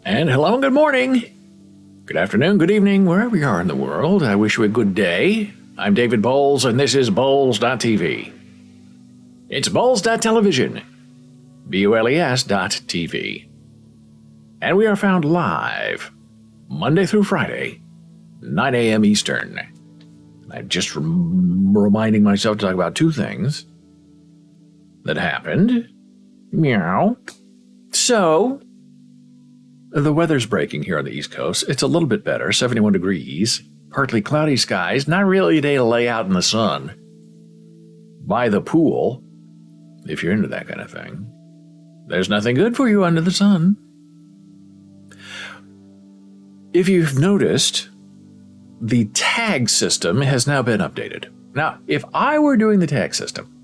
And hello and good morning. Good afternoon, good evening, wherever you are in the world. I wish you a good day. I'm David Bowles, and this is Bowles.tv. It's Bowles.television. BULES.tv. And we are found live, Monday through Friday, 9 a.m. Eastern. I'm just reminding myself to talk about two things that happened. Meow. So, the weather's breaking here on the East Coast. It's a little bit better, 71 degrees, partly cloudy skies, not really a day to lay out in the sun. By the pool, if you're into that kind of thing. There's nothing good for you under the sun. If you've noticed, the tag system has now been updated. Now, if I were doing the tag system,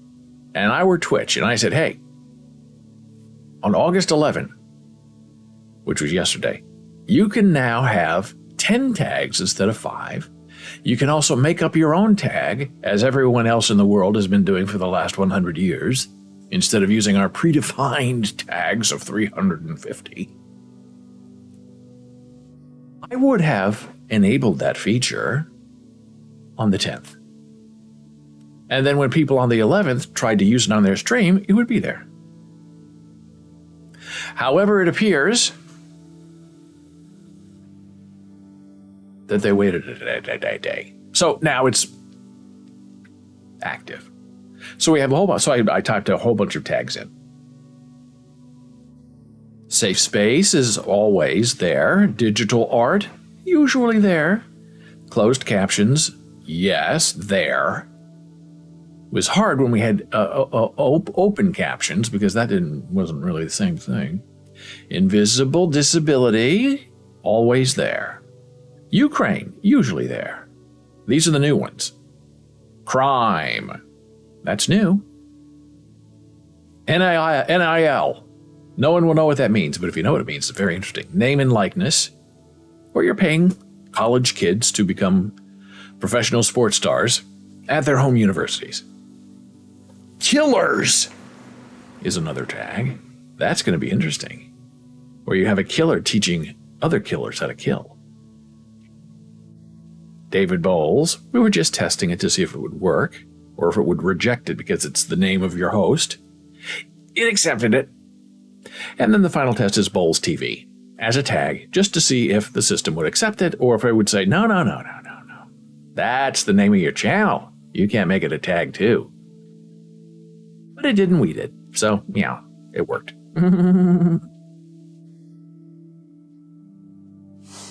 and I were Twitch, and I said, hey, on August 11, which was yesterday, you can now have 10 tags instead of 5. You can also make up your own tag, as everyone else in the world has been doing for the last 100 years, instead of using our predefined tags of 350. I would have enabled that feature on the 10th. And then when people on the 11th tried to use it on their stream, it would be there. However, it appears that they waited a day. So now it's active. So we have a whole bunch. So I typed a whole bunch of tags in. Safe space is always there. Digital art, usually there. Closed captions, yes, there. It was hard when we had open captions because that wasn't really the same thing. Invisible disability, always there. Ukraine, usually there. These are the new ones. Crime, that's new. NIL, no one will know what that means, but if you know what it means, it's very interesting. Name and likeness, where you're paying college kids to become professional sports stars at their home universities. Killers is another tag. That's going to be interesting. Where you have a killer teaching other killers how to kill. David Bowles, we were just testing it to see if it would work, or if it would reject it because it's the name of your host. It accepted it. And then the final test is Bowles TV as a tag, just to see if the system would accept it, or if it would say, no. That's the name of your channel. You can't make it a tag too. But it didn't, we did. So, yeah, it worked.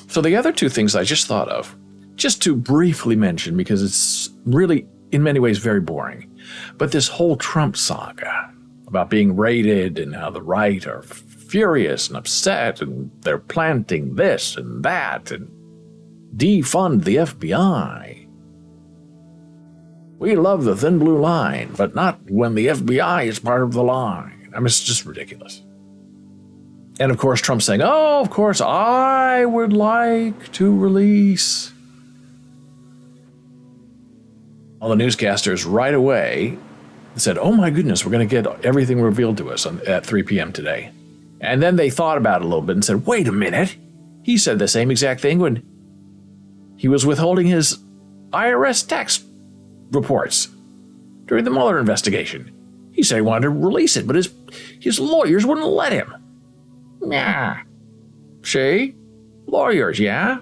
So the other two things I just thought of, just to briefly mention, because it's really, in many ways, very boring. But this whole Trump saga about being raided and how the right are furious and upset and they're planting this and that and defund the FBI. We love the thin blue line, but not when the FBI is part of the line. I mean, it's just ridiculous. And of course, Trump saying, oh, of course, I would like to release. All the newscasters right away said, oh my goodness, we're going to get everything revealed to us at 3 p.m. today. And then they thought about it a little bit and said, wait a minute. He said the same exact thing when he was withholding his IRS tax reports during the Mueller investigation. He said he wanted to release it, but his lawyers wouldn't let him. Nah. See? Lawyers, yeah?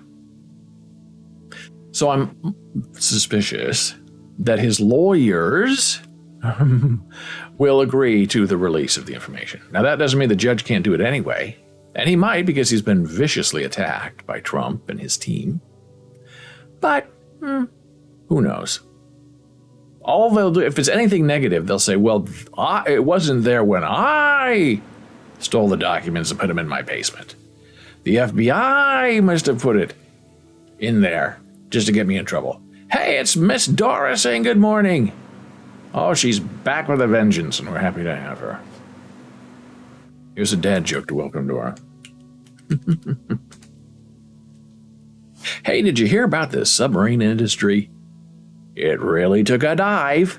So I'm suspicious that his lawyers will agree to the release of the information. Now, that doesn't mean the judge can't do it anyway. And he might, because he's been viciously attacked by Trump and his team. But, who knows? All they'll do, if it's anything negative, they'll say, well, it wasn't there when I stole the documents and put them in my basement. The FBI must have put it in there just to get me in trouble. Hey, it's Miss Dora saying good morning. Oh, she's back with a vengeance, and we're happy to have her. Here's a dad joke to welcome Dora. Hey, did you hear about the submarine industry? It really took a dive. ...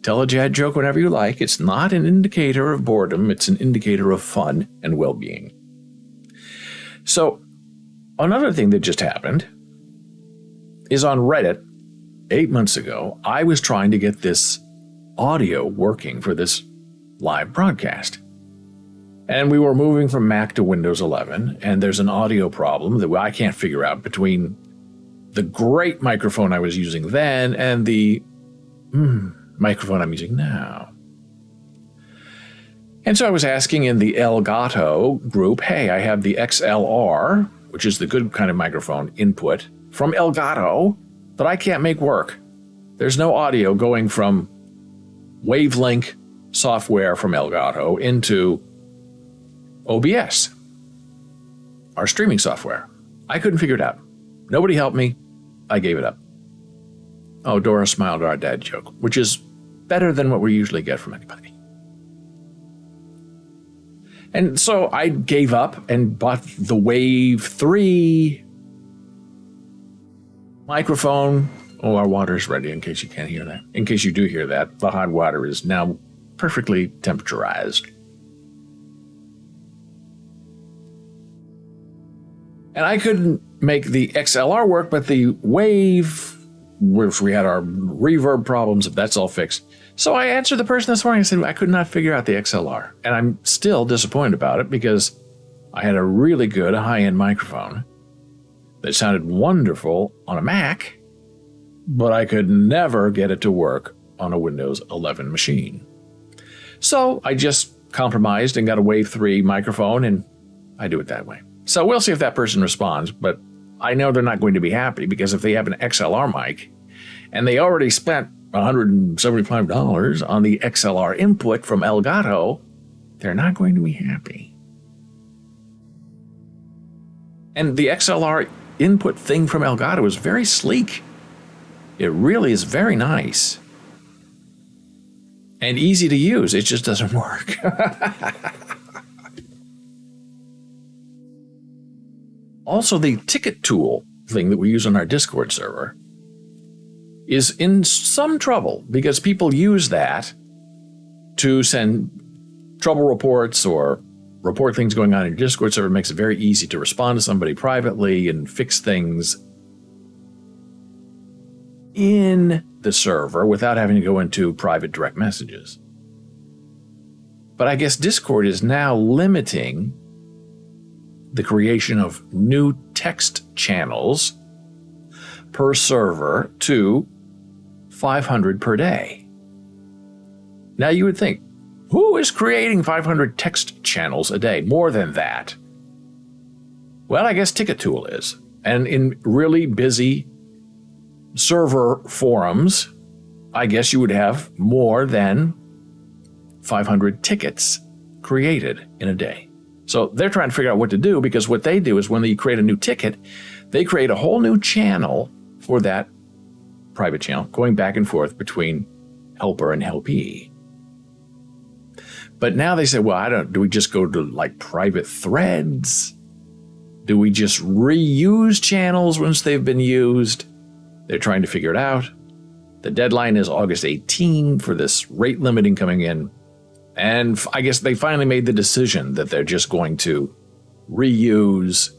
Tell a dad joke whenever you like. It's not an indicator of boredom. It's an indicator of fun and well-being. So another thing that just happened is on Reddit 8 months ago, I was trying to get this audio working for this live broadcast. And we were moving from Mac to Windows 11, and there's an audio problem that I can't figure out between the great microphone I was using then and the microphone I'm using now. And so I was asking in the Elgato group, hey, I have the XLR, which is the good kind of microphone input from Elgato, but I can't make work. There's no audio going from Wavelink software from Elgato into OBS, our streaming software. I couldn't figure it out. Nobody helped me. I gave it up. Oh, Dora smiled at our dad joke, which is better than what we usually get from anybody. And so I gave up and bought the Wave 3 microphone. Oh, our water's ready in case you can't hear that. In case you do hear that, the hot water is now perfectly temperaturized. And I couldn't make the XLR work, but the Wave, which we had our reverb problems, that's all fixed. So I answered the person this morning and said, I could not figure out the XLR. And I'm still disappointed about it because I had a really good high-end microphone that sounded wonderful on a Mac, but I could never get it to work on a Windows 11 machine. So I just compromised and got a Wave 3 microphone, and I do it that way. So we'll see if that person responds, but I know they're not going to be happy because if they have an XLR mic and they already spent $175 on the XLR input from Elgato, they're not going to be happy. And the XLR input thing from Elgato is very sleek. It really is very nice. And easy to use. It just doesn't work. Also, the ticket tool thing that we use on our Discord server is in some trouble because people use that to send trouble reports or report things going on in your Discord server. It makes it very easy to respond to somebody privately and fix things in the server without having to go into private direct messages. But I guess Discord is now limiting the creation of new text channels per server to 500 per day. Now you would think, who is creating 500 text channels a day? More than that. Well, I guess Tickettool is. And in really busy server forums, I guess you would have more than 500 tickets created in a day. So they're trying to figure out what to do because what they do is when they create a new ticket, they create a whole new channel for that private channel going back and forth between helper and helpee. But now they say, well, do we just go to like private threads? Do we just reuse channels once they've been used? They're trying to figure it out. The deadline is August 18 for this rate limiting coming in. And I guess they finally made the decision that they're just going to reuse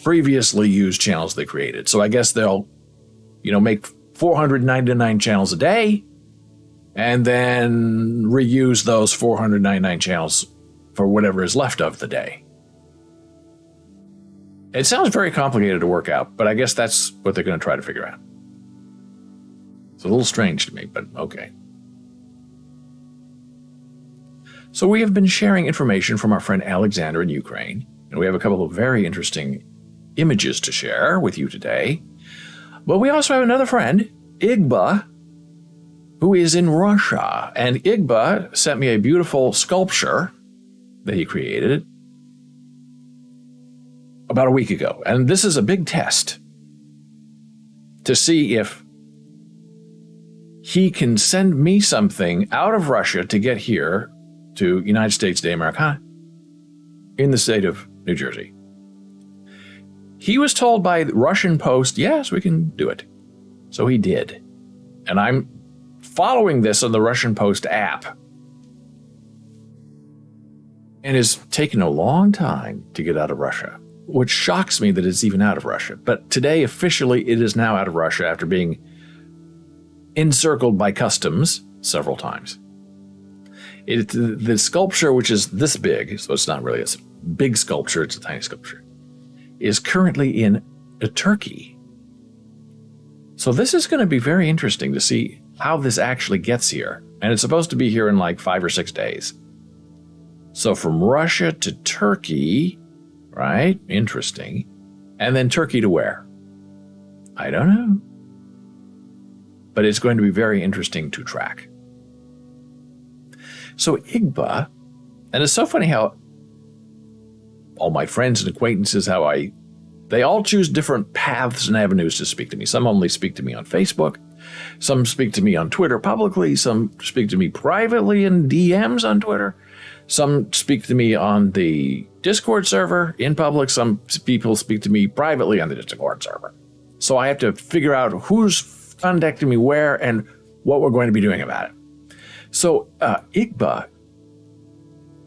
previously used channels they created. So I guess they'll, make 499 channels a day and then reuse those 499 channels for whatever is left of the day. It sounds very complicated to work out, but I guess that's what they're going to try to figure out. It's a little strange to me, but okay. So we have been sharing information from our friend Alexander in Ukraine, and we have a couple of very interesting images to share with you today. But we also have another friend, Igba, who is in Russia. And Igba sent me a beautiful sculpture that he created about a week ago. And this is a big test to see if he can send me something out of Russia to get here to United States de America in the state of New Jersey. He was told by the Russian Post, yes, we can do it. So he did. And I'm following this on the Russian Post app. And it's taken a long time to get out of Russia, which shocks me that it's even out of Russia. But today, officially, it is now out of Russia after being encircled by customs several times. The sculpture, which is this big, so it's not really a big sculpture, it's a tiny sculpture, is currently in Turkey. So this is going to be very interesting to see how this actually gets here. And it's supposed to be here in like 5 or 6 days. So from Russia to Turkey, right? Interesting. And then Turkey to where? I don't know. But it's going to be very interesting to track. So Igba, and it's so funny how all my friends and acquaintances, they all choose different paths and avenues to speak to me. Some only speak to me on Facebook. Some speak to me on Twitter publicly. Some speak to me privately in DMs on Twitter. Some speak to me on the Discord server in public. Some people speak to me privately on the Discord server. So I have to figure out who's contacting me where and what we're going to be doing about it. So Igba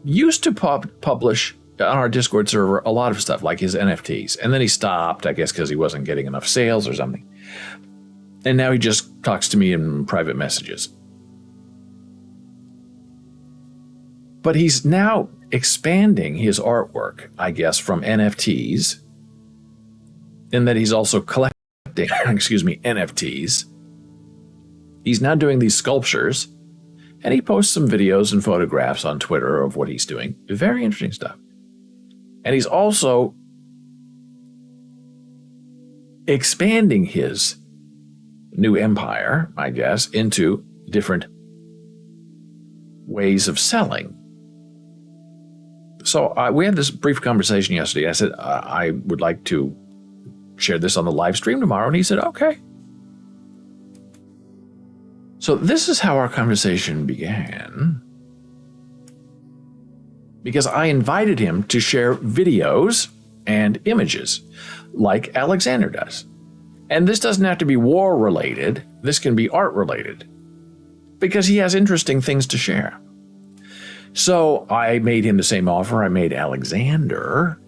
used to publish on our Discord server a lot of stuff like his NFTs. And then he stopped, I guess, because he wasn't getting enough sales or something. And now he just talks to me in private messages. But he's now expanding his artwork, I guess, from NFTs, in that he's also collecting, NFTs. He's now doing these sculptures, and he posts some videos and photographs on Twitter of what he's doing. Very interesting stuff. And he's also expanding his new empire, I guess, into different ways of selling. So we had this brief conversation yesterday. I said, I would like to share this on the live stream tomorrow. And he said, okay. So this is how our conversation began. Because I invited him to share videos and images like Alexander does. And this doesn't have to be war related. This can be art related because he has interesting things to share. So I made him the same offer I made Alexander.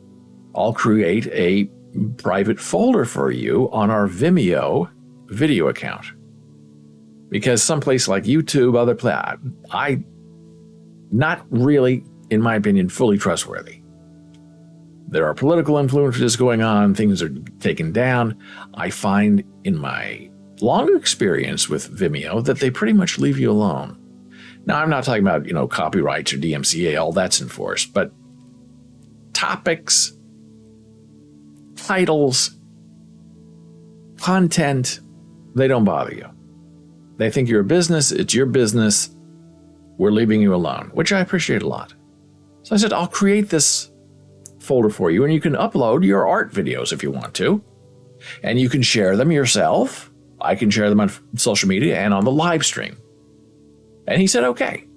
I'll create a private folder for you on our Vimeo video account. Because someplace like YouTube, not really, in my opinion, fully trustworthy. There are political influences going on, things are taken down. I find in my long experience with Vimeo that they pretty much leave you alone. Now, I'm not talking about, copyrights or DMCA, all that's enforced, but topics, titles, content, they don't bother you. They think you're a business, it's your business, we're leaving you alone, which I appreciate a lot. So I said, I'll create this folder for you, and you can upload your art videos if you want to, and you can share them yourself. I can share them on social media and on the live stream. And he said, okay.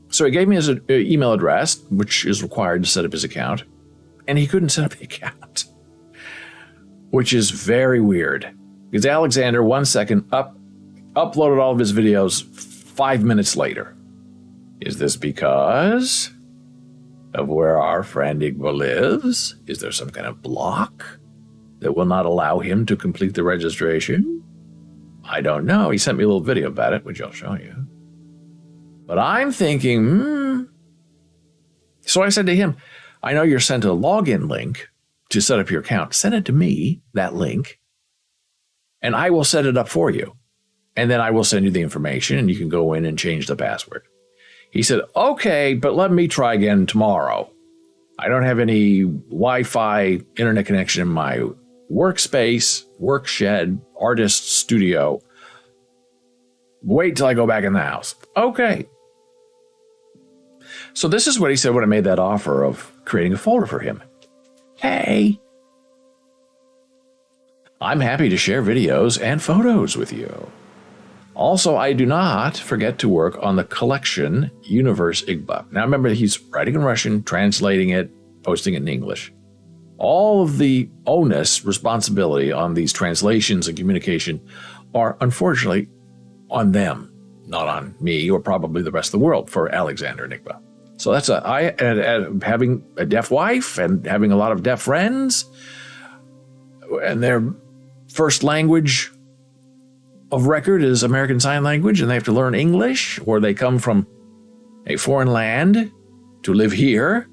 So he gave me his email address, which is required to set up his account, and he couldn't set up the account, which is very weird. Because Alexander, 1 second, uploaded all of his videos 5 minutes later. Is this because of where our friend Igba lives? Is there some kind of block that will not allow him to complete the registration? I don't know. He sent me a little video about it, which I'll show you. But I'm thinking, So I said to him, I know you're sent a login link to set up your account. Send it to me, that link, and I will set it up for you. And then I will send you the information, and you can go in and change the password. He said, okay, but let me try again tomorrow. I don't have any Wi-Fi internet connection in my workspace, work shed, artist studio. Wait till I go back in the house. Okay. So this is what he said when I made that offer of creating a folder for him. Hey, I'm happy to share videos and photos with you. Also, I do not forget to work on the collection Universe Igba. Now remember, he's writing in Russian, translating it, posting it in English. All of the onus, responsibility on these translations and communication are unfortunately on them, not on me or probably the rest of the world for Alexander Enigma. So that's having a deaf wife and having a lot of deaf friends, and their first language of record is American Sign Language, and they have to learn English, or they come from a foreign land to live here,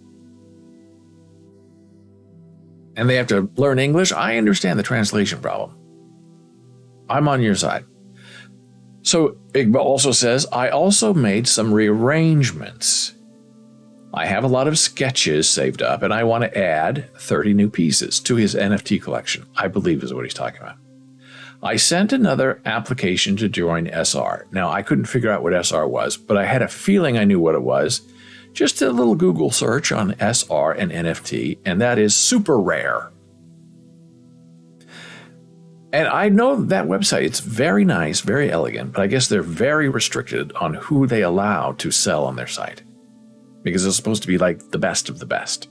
and they have to learn English. I understand the translation problem. I'm on your side. So Igba also says, I also made some rearrangements. I have a lot of sketches saved up, and I want to add 30 new pieces to his NFT collection, I believe is what he's talking about. I sent another application to join SR. Now, I couldn't figure out what SR was, but I had a feeling I knew what it was. Just a little Google search on SR and NFT, and that is Super Rare. And I know that website. It's very nice, very elegant, but I guess they're very restricted on who they allow to sell on their site, because it's supposed to be like the best of the best.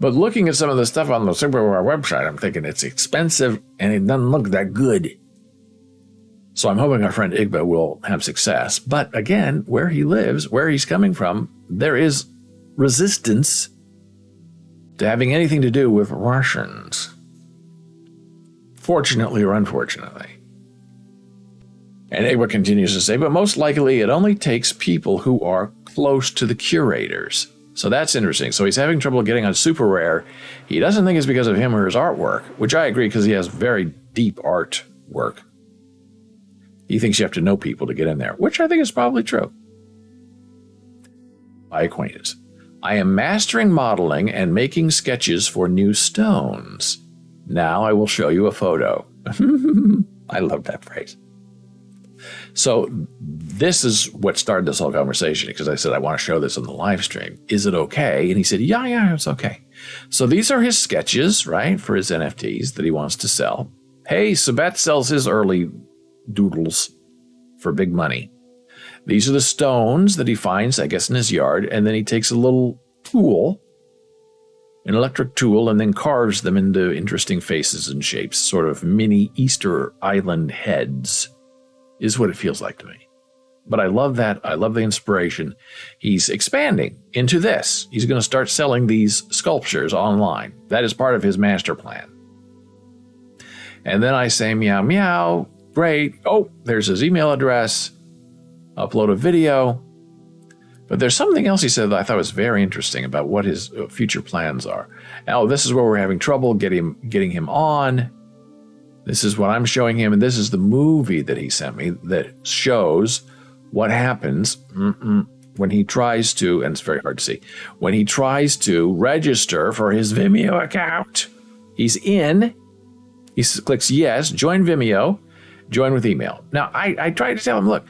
But looking at some of the stuff on the Super Rare website, I'm thinking it's expensive and it doesn't look that good. So I'm hoping our friend Igba will have success. But again, where he lives, where he's coming from, there is resistance to having anything to do with Russians. Fortunately or unfortunately. And Igba continues to say, but most likely it only takes people who are close to the curators. So that's interesting. So he's having trouble getting on Super Rare. He doesn't think it's because of him or his artwork, which I agree because he has very deep art work. He thinks you have to know people to get in there, which I think is probably true. By acquaintance. I am mastering modeling and making sketches for new stones. Now I will show you a photo. I love that phrase. So this is what started this whole conversation, because I said, I want to show this on the live stream. Is it okay? And he said, yeah, it's okay. So these are his sketches, right, for his NFTs that he wants to sell. Hey, Sabet sells his early doodles for big money. These are the stones that he finds, I guess, in his yard, and then he takes a little tool, an electric tool, and then carves them into interesting faces and shapes, sort of mini Easter Island heads, is what it feels like to me. But I love that. I love the inspiration. He's expanding into this. He's going to start selling these sculptures online. That is part of his master plan. And then I say, meow, meow. Great. Oh, there's his email address. Upload a video. But there's something else he said that I thought was very interesting about what his future plans are. Now, this is where we're having trouble getting him on. This is what I'm showing him, and this is the movie that he sent me that shows what happens when he tries to, and it's very hard to see, when he tries to register for his Vimeo account. He's in, he clicks yes, join Vimeo, join with email. Now, I tried to tell him, look,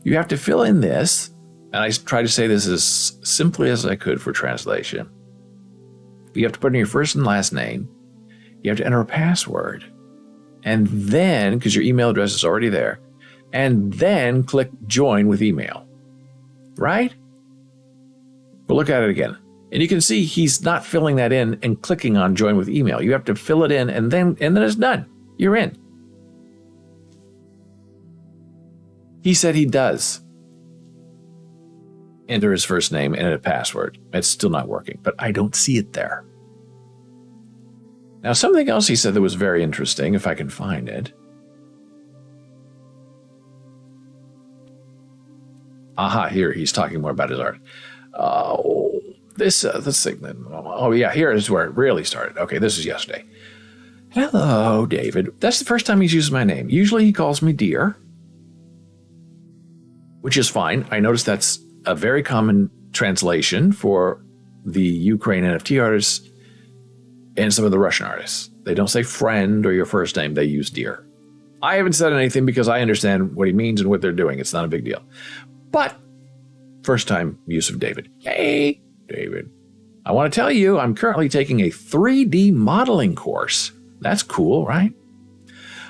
you have to fill in this, and I tried to say this as simply as I could for translation. You have to put in your first and last name. You have to enter a password. And then, because your email address is already there, and then click join with email. Right? But look at it again. And you can see he's not filling that in and clicking on join with email. You have to fill it in and then it's done. You're in. He said he does enter his first name and a password. It's still not working, but I don't see it there. Now, something else he said that was very interesting, if I can find it. Aha, here, he's talking more about his art. This thing. Oh, yeah, here is where it really started. Okay, this is yesterday. Hello, David. That's the first time he's used my name. Usually he calls me dear, which is fine. I noticed that's a very common translation for the Ukraine NFT artists and some of the Russian artists. They don't say friend or your first name. They use dear. I haven't said anything because I understand what he means and what they're doing. It's not a big deal. But first time use of David. Hey, David. I want to tell you, I'm currently taking a 3D modeling course. That's cool, right?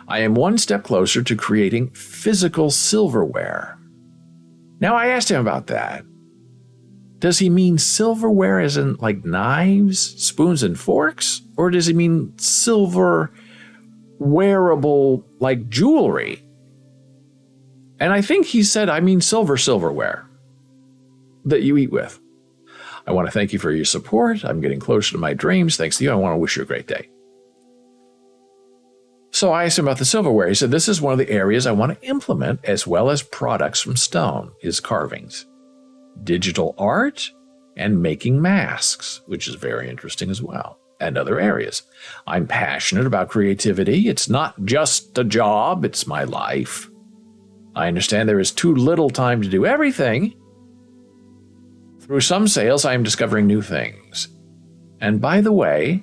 I am one step closer to creating physical silverware. Now, I asked him about that. Does he mean silverware as in like knives, spoons, and forks? Or does he mean silver wearable like jewelry? And I think he said, I mean silverware that you eat with. I want to thank you for your support. I'm getting closer to my dreams. Thanks to you. I want to wish you a great day. So I asked him about the silverware. He said, this is one of the areas I want to implement, as well as products from stone, is carvings, digital art, and making masks, which is very interesting as well, and other areas. I'm passionate about creativity. It's not just a job, it's my life. I understand there is too little time to do everything. Through some sales, I am discovering new things. And by the way,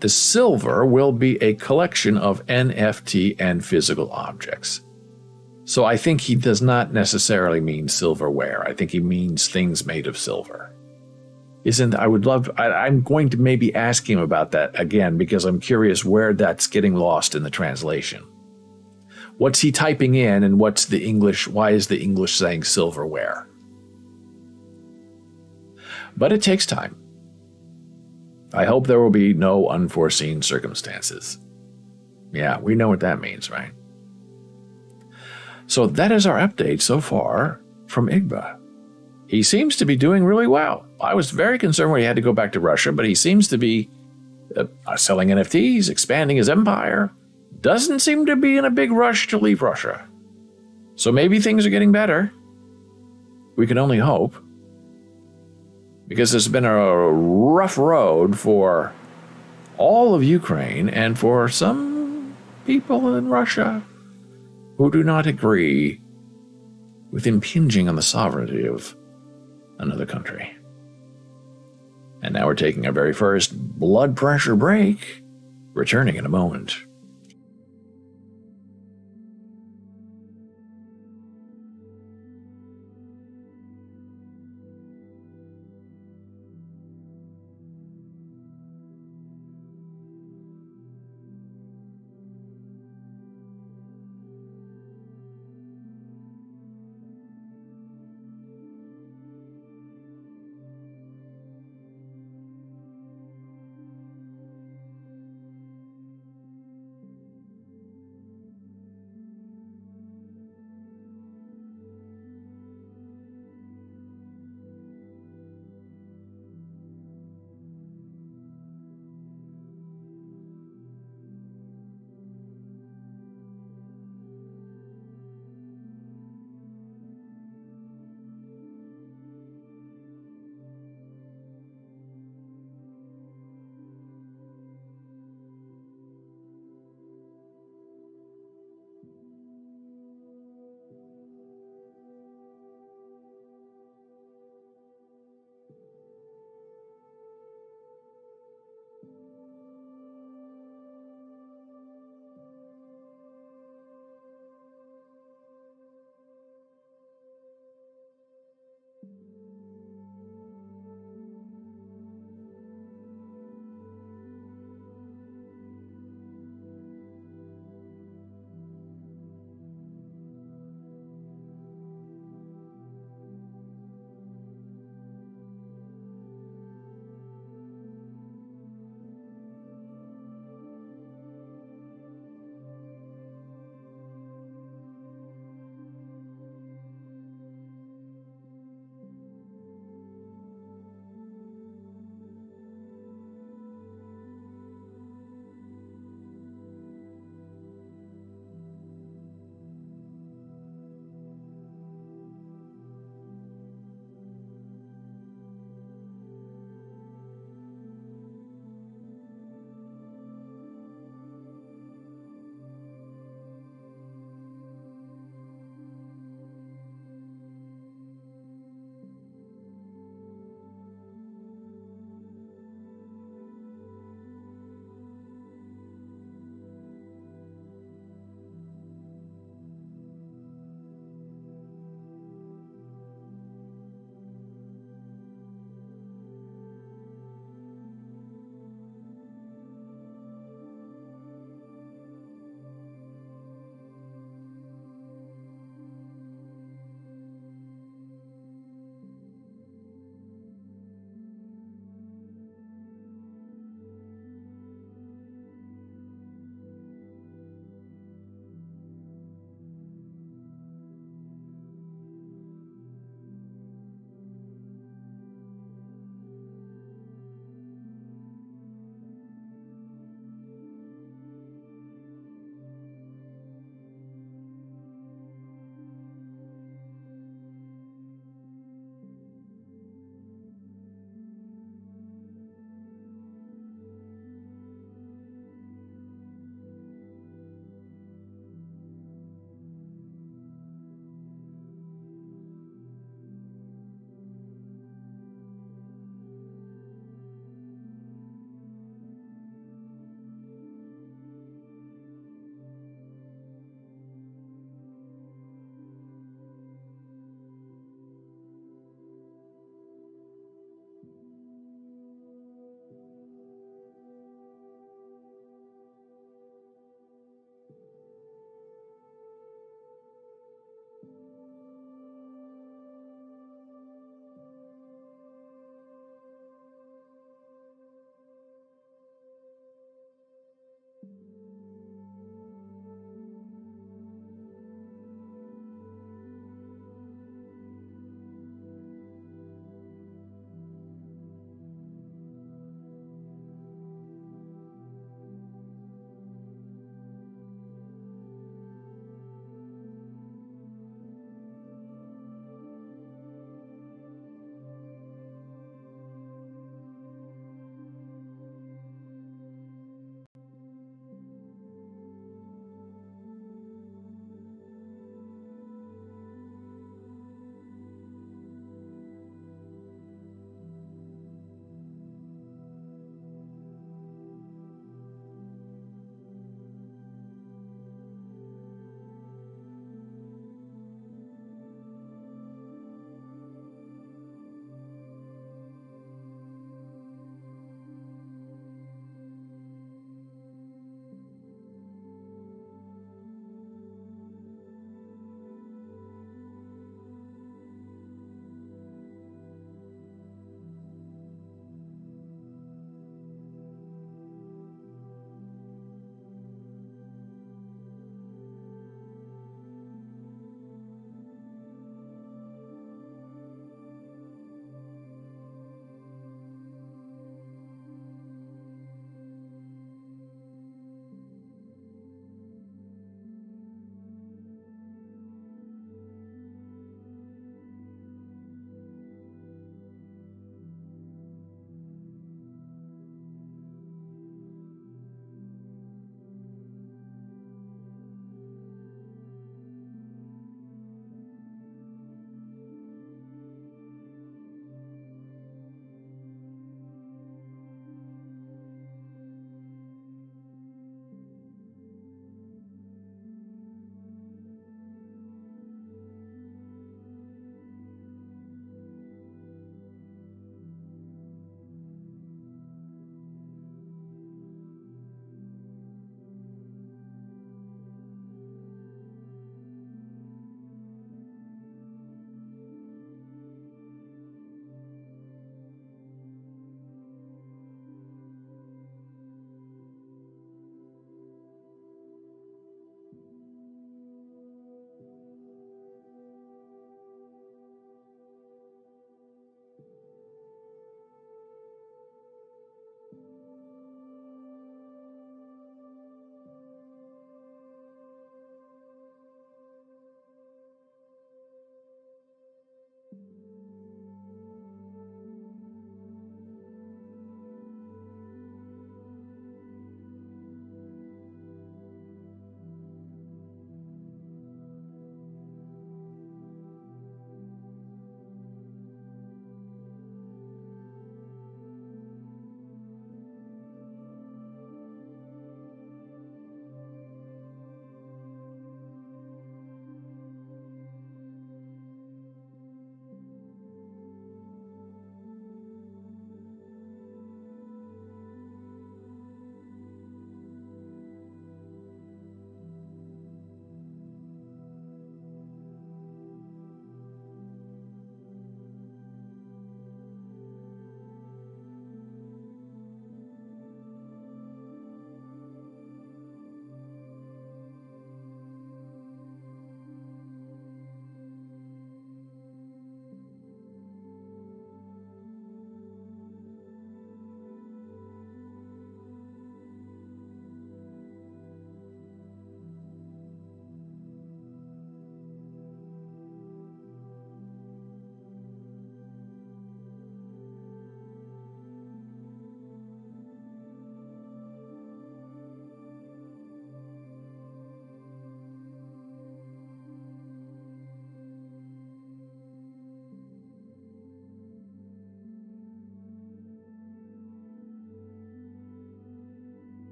the silver will be a collection of NFT and physical objects. So I think he does not necessarily mean silverware. I think he means things made of silver. I'm going to maybe ask him about that again, because I'm curious where that's getting lost in the translation. What's he typing in, and why is the English saying silverware? But it takes time. I hope there will be no unforeseen circumstances. Yeah, we know what that means, right? So that is our update so far from Igba. He seems to be doing really well. I was very concerned when he had to go back to Russia, but he seems to be selling NFTs, expanding his empire. Doesn't seem to be in a big rush to leave Russia. So maybe things are getting better. We can only hope. Because it's been a rough road for all of Ukraine and for some people in Russia who do not agree with impinging on the sovereignty of another country. And now we're taking our very first blood pressure break, returning in a moment.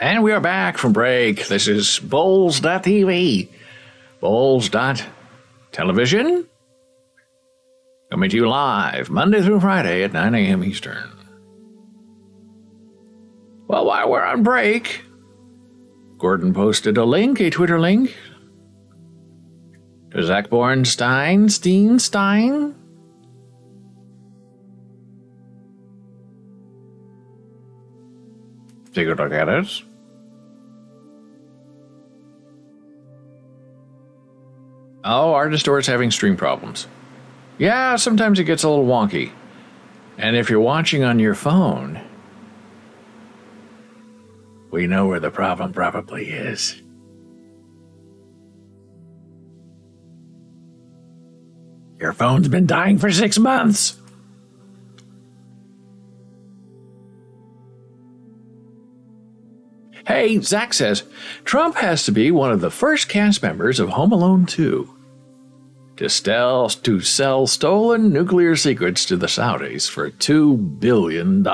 And we are back from break. This is Bowls.tv. Bowls.television. Coming to you live Monday through Friday at 9 a.m. Eastern. Well, while we're on break, Gordon posted a Twitter link, to Zach Bornstein. Take a look at it. Oh, Artistore's having stream problems. Yeah, sometimes it gets a little wonky. And if you're watching on your phone, we know where the problem probably is. Your phone's been dying for 6 months. Hey, Zach says, Trump has to be one of the first cast members of Home Alone 2 to sell stolen nuclear secrets to the Saudis for $2 billion.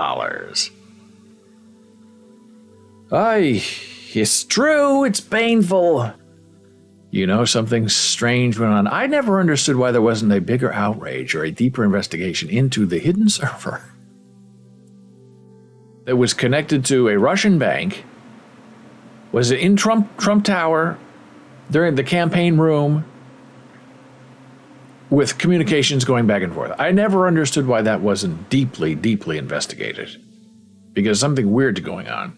Aye, it's true, it's painful. You know, something strange went on. I never understood why there wasn't a bigger outrage or a deeper investigation into the hidden server that was connected to a Russian bank. Was it in Trump Tower, during the campaign room, with communications going back and forth? I never understood why that wasn't deeply, deeply investigated. Because something weird's going on.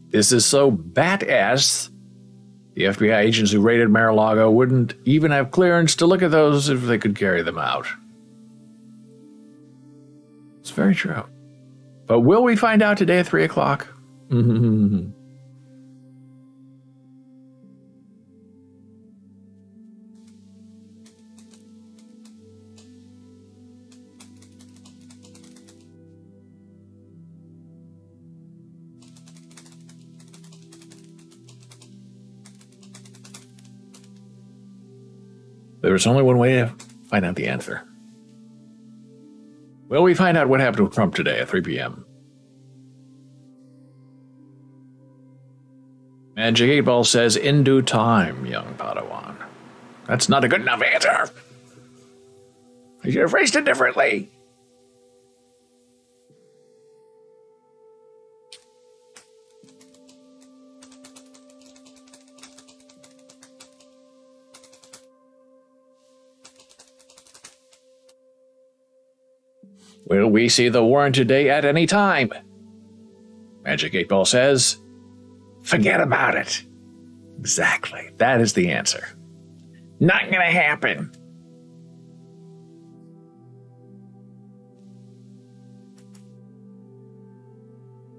This is so badass. The FBI agents who raided Mar-a-Lago wouldn't even have clearance to look at those if they could carry them out. It's very true. But will we find out today at 3 o'clock? There's only one way to find out the answer. Will we find out what happened with Trump today at 3 p.m.? Magic 8 Ball says, in due time, young Padawan. That's not a good enough answer. I should have phrased it differently. Will we see the warrant today at any time? Magic 8 Ball says, forget about it. Exactly. That is the answer. Not gonna happen.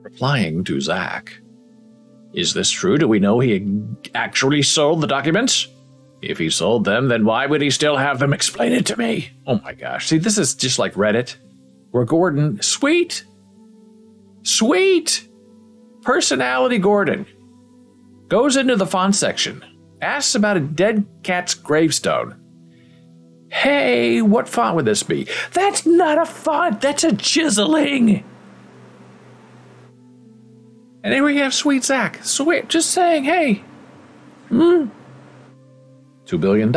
Replying to Zach, is this true? Do we know he actually sold the documents? If he sold them, then why would he still have them? Explain it to me. Oh my gosh. See, this is just like Reddit. Where Gordon, sweet personality Gordon, goes into the font section, asks about a dead cat's gravestone. Hey, what font would this be? That's not a font, that's a chiseling. And then we have sweet Zach, just saying, hey, $2 billion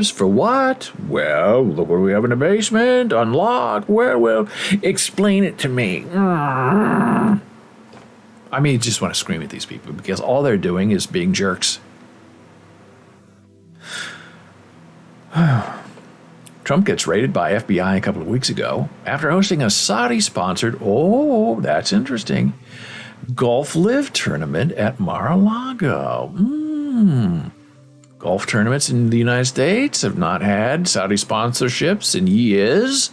for what? Well, look what we have in the basement. Unlocked. Well, explain it to me. I mean, you just want to scream at these people because all they're doing is being jerks. Trump gets raided by FBI a couple of weeks ago after hosting a Saudi-sponsored, that's interesting, golf live tournament at Mar-a-Lago. Golf tournaments in the United States have not had Saudi sponsorships in years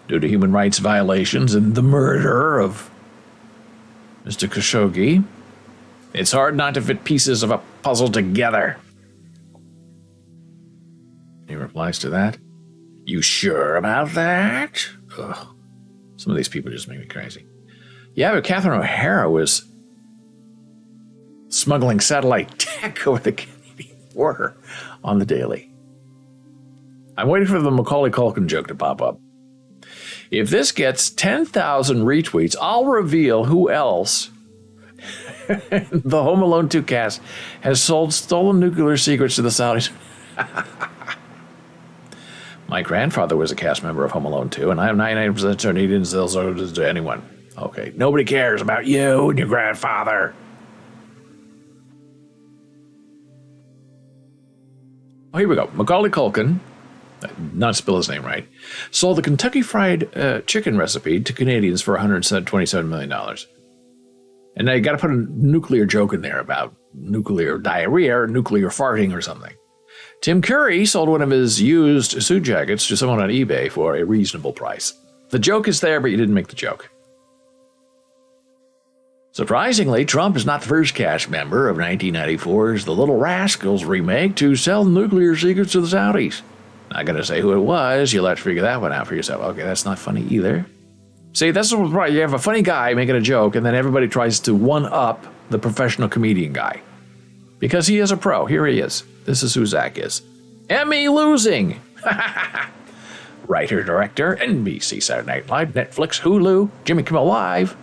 due to human rights violations and the murder of Mr. Khashoggi. It's hard not to fit pieces of a puzzle together. He replies to that, you sure about that? Ugh. Some of these people just make me crazy. Yeah, but Catherine O'Hara was smuggling satellite tech over the border on the daily. I'm waiting for the Macaulay Culkin joke to pop up. If this gets 10,000 retweets, I'll reveal who else the Home Alone 2 cast has sold stolen nuclear secrets to the Saudis. My grandfather was a cast member of Home Alone 2, and I have 99% certain he didn't sell services to anyone. Okay, nobody cares about you and your grandfather. Oh, here we go. Macaulay Culkin, not spell his name right, sold the Kentucky Fried Chicken recipe to Canadians for $127 million. And now you got to put a nuclear joke in there about nuclear diarrhea or nuclear farting or something. Tim Curry sold one of his used suit jackets to someone on eBay for a reasonable price. The joke is there, but you didn't make the joke. Surprisingly, Trump is not the first cast member of 1994's The Little Rascals remake to sell nuclear secrets to the Saudis. Not going to say who it was. You'll have to figure that one out for yourself. Okay, that's not funny either. See, that's the problem. You have a funny guy making a joke, and then everybody tries to one-up the professional comedian guy. Because he is a pro. Here he is. This is who Zach is. Emmy losing. Writer, director, NBC, Saturday Night Live, Netflix, Hulu, Jimmy Kimmel Live,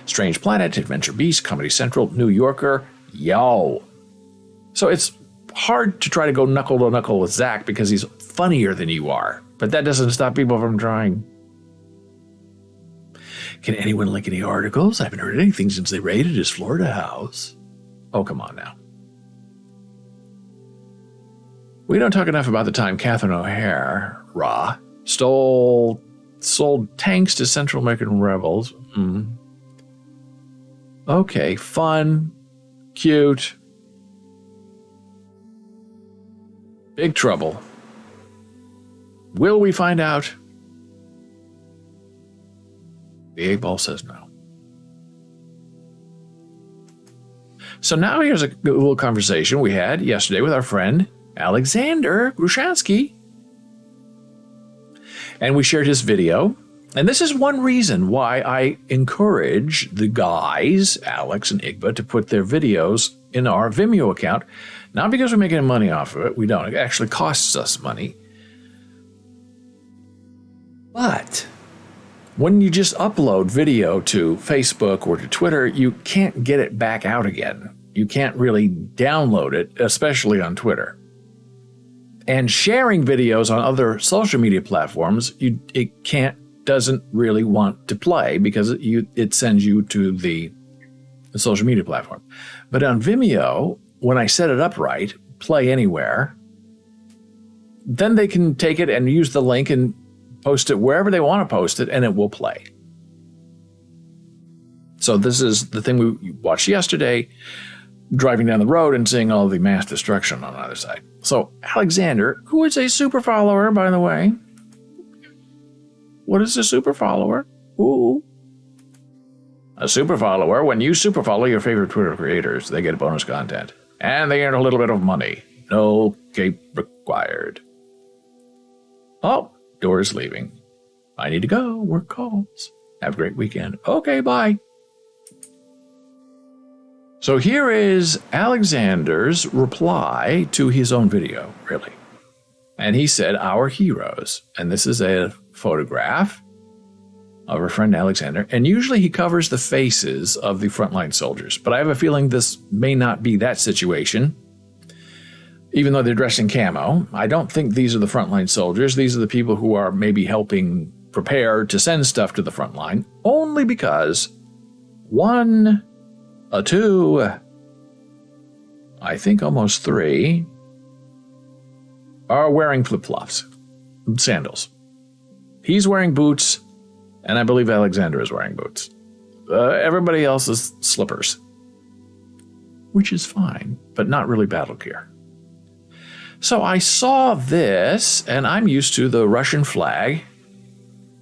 Strange Planet, Adventure Beast, Comedy Central, New Yorker. Yo. So it's hard to try to go knuckle to knuckle with Zach because he's funnier than you are. But that doesn't stop people from trying. Can anyone link any articles? I haven't heard anything since they raided his Florida house. Oh, come on now. We don't talk enough about the time Catherine O'Hara sold tanks to Central American rebels. Okay, fun, cute. Big trouble. Will we find out? The 8 Ball says no. So now here's a little conversation we had yesterday with our friend Alexander Grushansky. And we shared his video. And this is one reason why I encourage the guys, Alex and Igba, to put their videos in our Vimeo account. Not because we're making money off of it. We don't. It actually costs us money. But when you just upload video to Facebook or to Twitter, you can't get it back out again. You can't really download it, especially on Twitter. And sharing videos on other social media platforms, it doesn't really want to play because it sends you to the social media platform. But on Vimeo, when I set it up right, play anywhere, then they can take it and use the link and post it wherever they want to post it, and it will play. So this is the thing we watched yesterday, driving down the road and seeing all the mass destruction on the other side. So Alexander, who is a super follower, by the way. What is a super follower? Ooh. A super follower, when you super follow your favorite Twitter creators, they get bonus content. And they earn a little bit of money. No cape required. Oh, Dora's leaving. I need to go. Work calls. Have a great weekend. Okay, bye. So here is Alexander's reply to his own video, really. And he said, our heroes. And this is a photograph of our friend Alexander. And usually he covers the faces of the frontline soldiers. But I have a feeling this may not be that situation. Even though they're dressed in camo, I don't think these are the frontline soldiers. These are the people who are maybe helping prepare to send stuff to the front line. Only because 1, 2, I think almost 3 are wearing flip-flops, sandals. He's wearing boots, and I believe Alexander is wearing boots. Everybody else is slippers, which is fine, but not really battle gear. So I saw this, and I'm used to the Russian flag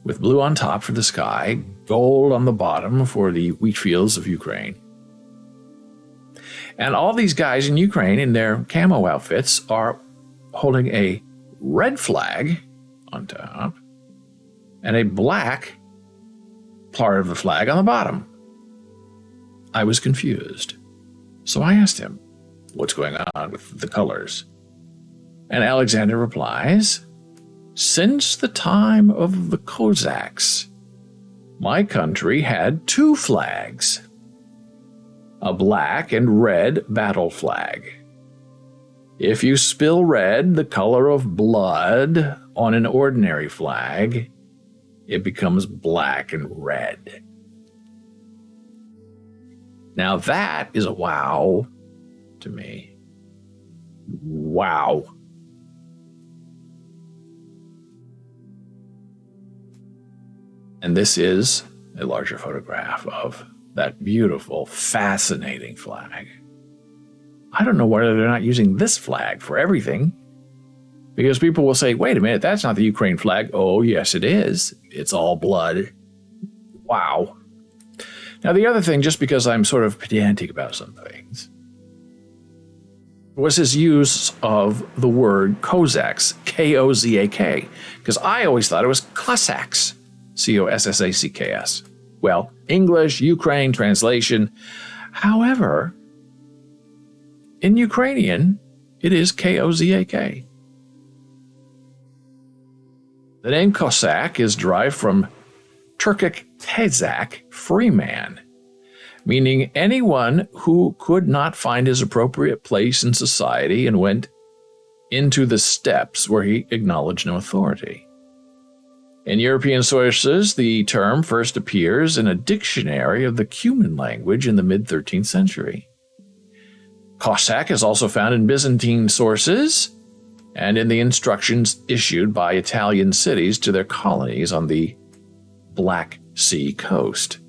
with blue on top for the sky, gold on the bottom for the wheat fields of Ukraine. And all these guys in Ukraine in their camo outfits are holding a red flag on top and a black part of the flag on the bottom. I was confused. So I asked him, what's going on with the colors? And Alexander replies, Since the time of the Cossacks, my country had two flags, a black and red battle flag. If you spill red, the color of blood, on an ordinary flag, it becomes black and red. Now that is a wow to me. Wow. And this is a larger photograph of that beautiful, fascinating flag. I don't know whether they're not using this flag for everything, because people will say, wait a minute, that's not the Ukraine flag. Oh, yes, it is. It's all blood. Wow. Now, the other thing, just because I'm sort of pedantic about some things, was his use of the word Cossacks, K-O-Z-A-K, because I always thought it was Cossacks, C-O-S-S-A-C-K-S. Well, English, Ukraine translation. However, in Ukrainian, it is K-O-Z-A-K. The name Cossack is derived from Turkic Tezak, free man, meaning anyone who could not find his appropriate place in society and went into the steppes where he acknowledged no authority. In European sources, the term first appears in a dictionary of the Cuman language in the mid-13th century. Cossack is also found in Byzantine sources and in the instructions issued by Italian cities to their colonies on the Black Sea coast,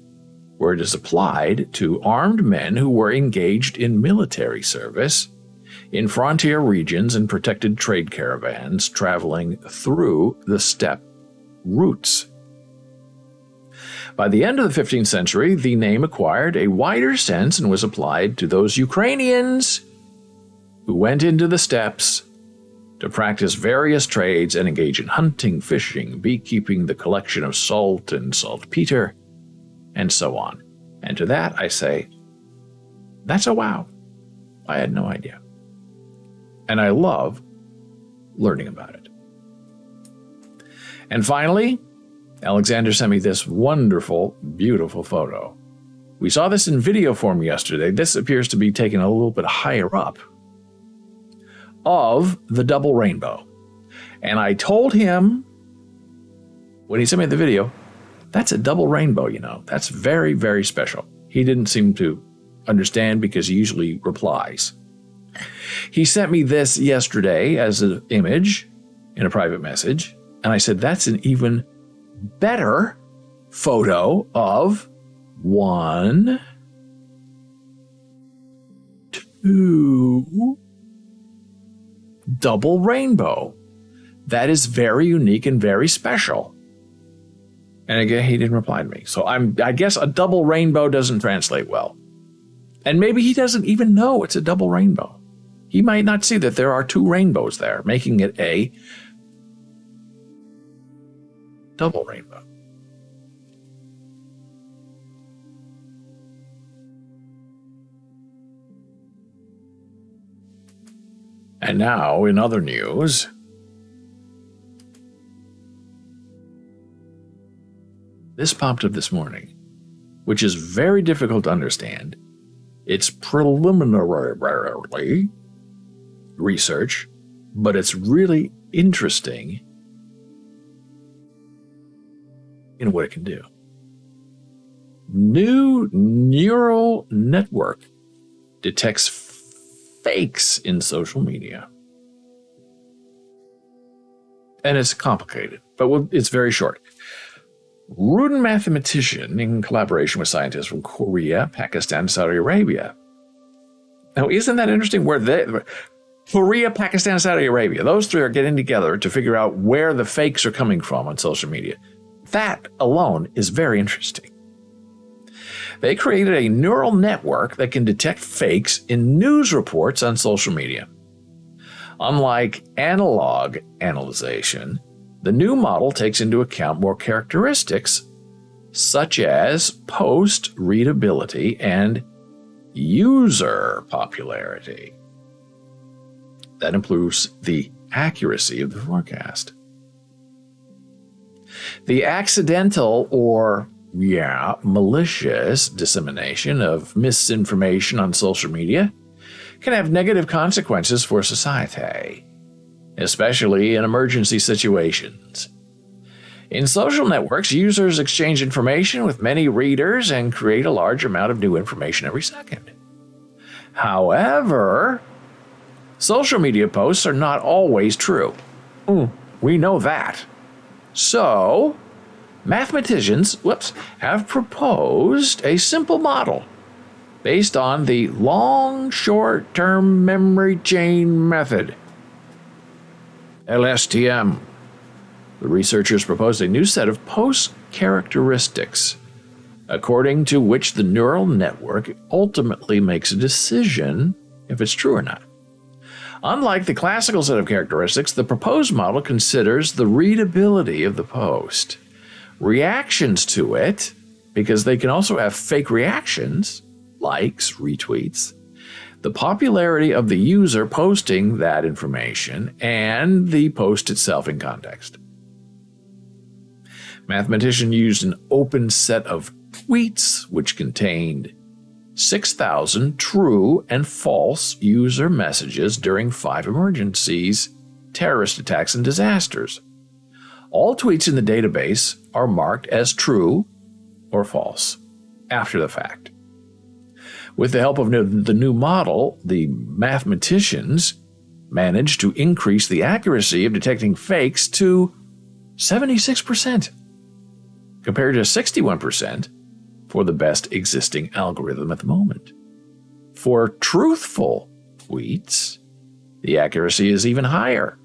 where it is applied to armed men who were engaged in military service in frontier regions and protected trade caravans traveling through the steppe routes. By the end of the 15th century, the name acquired a wider sense and was applied to those Ukrainians who went into the steppes to practice various trades and engage in hunting, fishing, beekeeping, the collection of salt and saltpeter, and so on. And to that I say, that's a wow. I had no idea. And I love learning about it. And finally, Alexander sent me this wonderful, beautiful photo. We saw this in video form yesterday. This appears to be taken a little bit higher up of the double rainbow. And I told him, when he sent me the video, that's a double rainbow, you know. That's very, very special. He didn't seem to understand because he usually replies. He sent me this yesterday as an image in a private message. And I said, that's an even better photo of 1, 2, double rainbow. That is very unique and very special. And again, he didn't reply to me. So I guess a double rainbow doesn't translate well. And maybe he doesn't even know it's a double rainbow. He might not see that there are two rainbows there, making it a double rainbow. And now, in other news, this popped up this morning, which is very difficult to understand. It's preliminary research, but it's really interesting in what it can do. New neural network detects fakes in social media. And it's complicated, but it's very short. Rudin mathematician in collaboration with scientists from Korea, Pakistan, and Saudi Arabia. Now, isn't that interesting? Korea, Pakistan, and Saudi Arabia, those three are getting together to figure out where the fakes are coming from on social media. That alone is very interesting. They created a neural network that can detect fakes in news reports on social media. Unlike analog analyzation, the new model takes into account more characteristics such as post readability and user popularity. That improves the accuracy of the forecast. The accidental or, malicious dissemination of misinformation on social media can have negative consequences for society, especially in emergency situations. In social networks, users exchange information with many readers and create a large amount of new information every second. However, social media posts are not always true. We know that. So, mathematicians have proposed a simple model based on the long short-term memory chain method, LSTM. The researchers proposed a new set of post characteristics, according to which the neural network ultimately makes a decision if it's true or not. Unlike the classical set of characteristics, the proposed model considers the readability of the post, reactions to it, because they can also have fake reactions, likes, retweets, the popularity of the user posting that information, and the post itself in context. Mathematicians used an open set of tweets which contained 6,000 true and false user messages during 5 emergencies, terrorist attacks, and disasters. All tweets in the database are marked as true or false after the fact. With the help of the new model, the mathematicians managed to increase the accuracy of detecting fakes to 76%, compared to 61% for the best existing algorithm at the moment. For truthful tweets, the accuracy is even higher,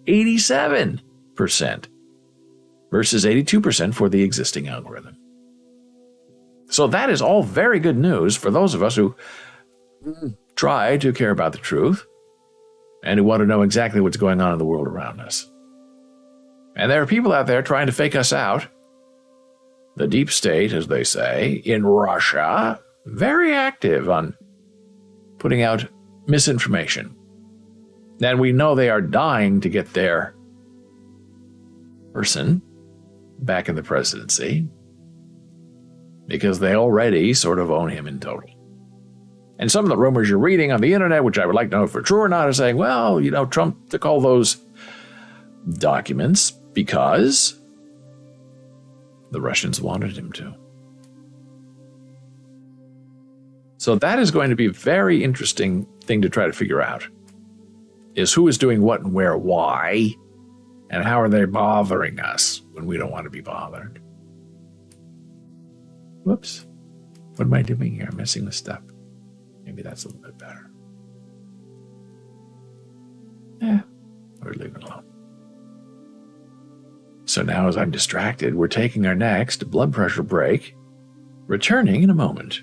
87% versus 82% for the existing algorithm. So that is all very good news for those of us who try to care about the truth and who want to know exactly what's going on in the world around us. And there are people out there trying to fake us out. The deep state, as they say, in Russia, very active on putting out misinformation. And we know they are dying to get their person back in the presidency because they already sort of own him in total. And some of the rumors you're reading on the internet, which I would like to know if they're true or not, are saying, well, Trump took all those documents because the Russians wanted him to. So that is going to be a very interesting thing to try to figure out, is who is doing what and where, why, and how are they bothering us when we don't want to be bothered. Whoops. What am I doing here? I'm messing with stuff. Maybe that's a little bit better. Or leave it alone. So now, as I'm distracted, we're taking our next blood pressure break, returning in a moment.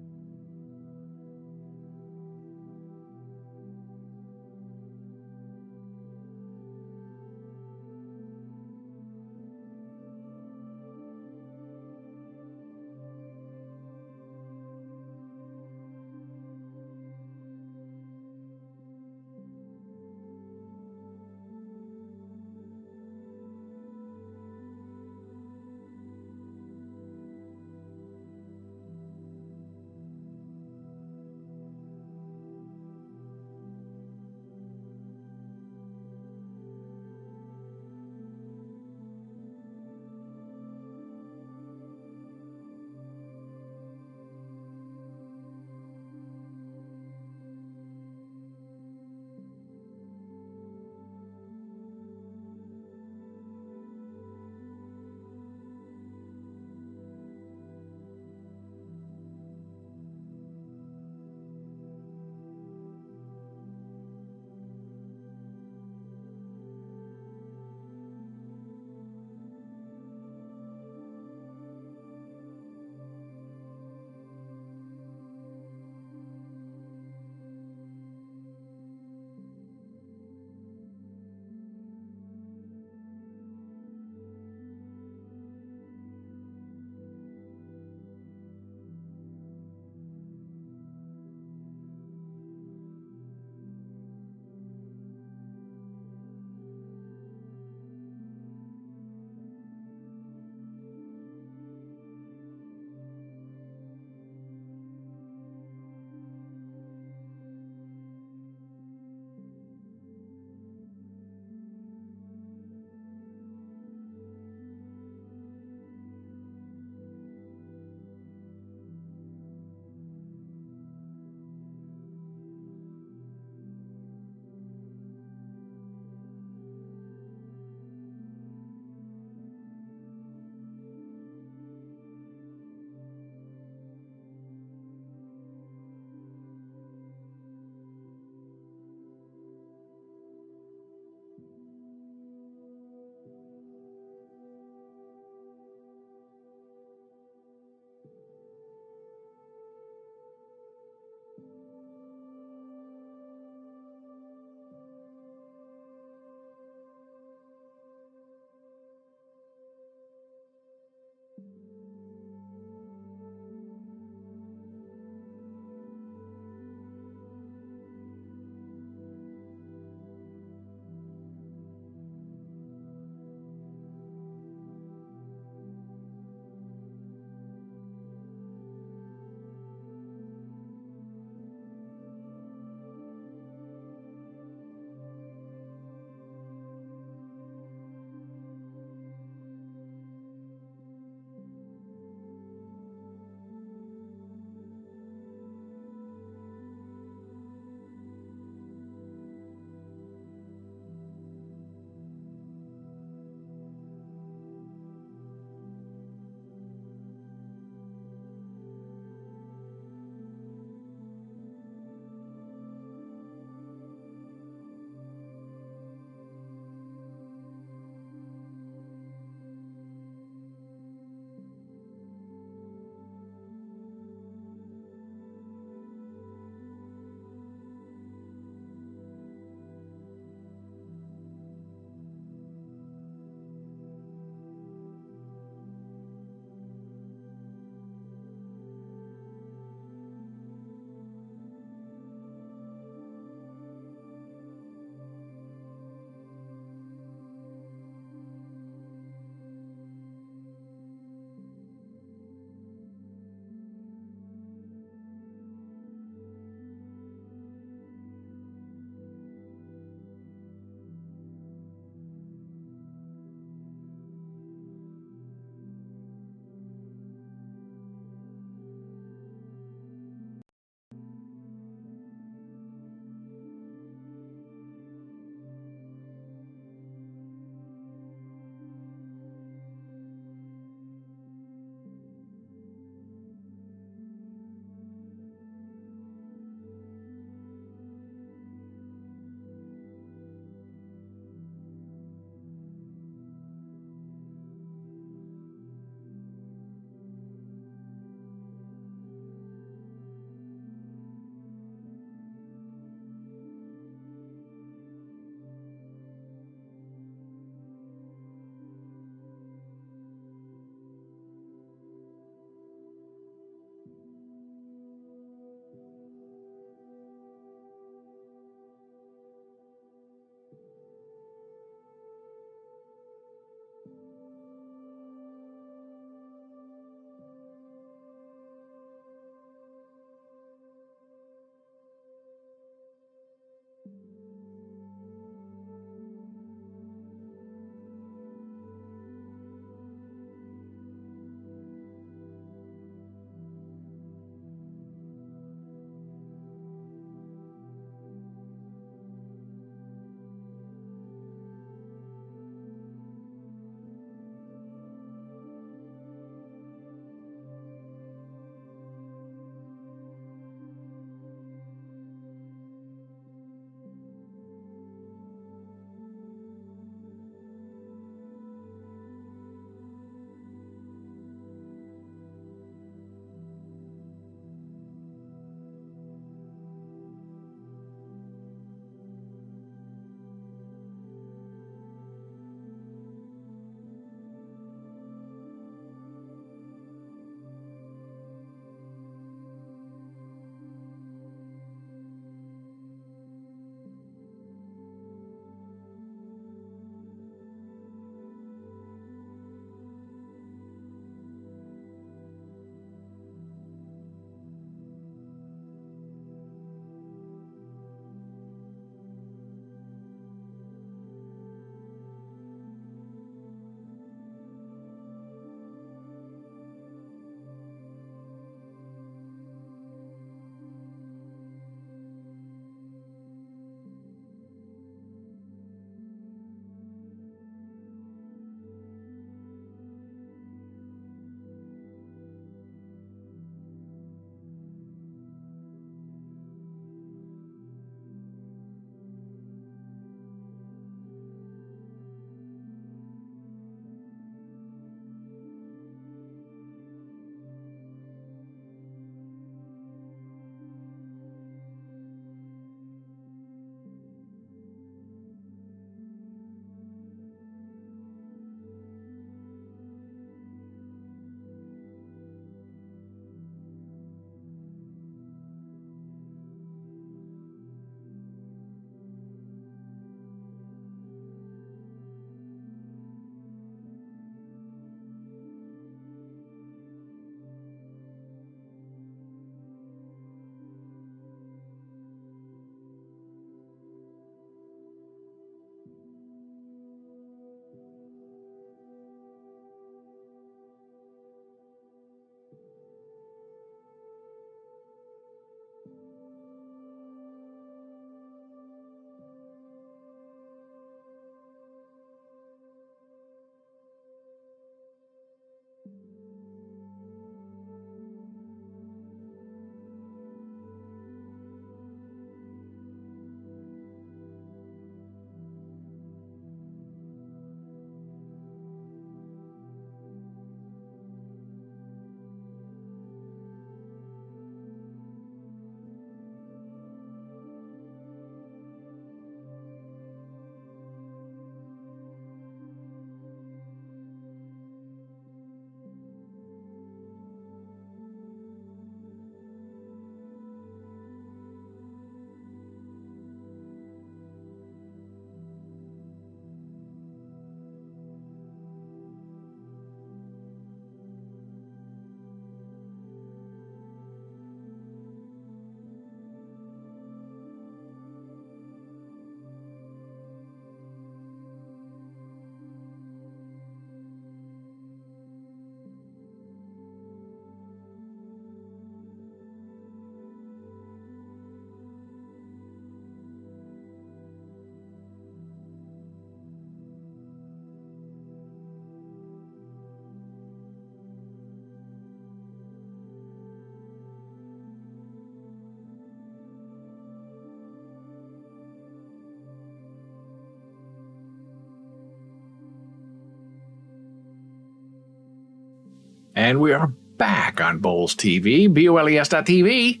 And we are back on Bowls TV, BOLES.TV.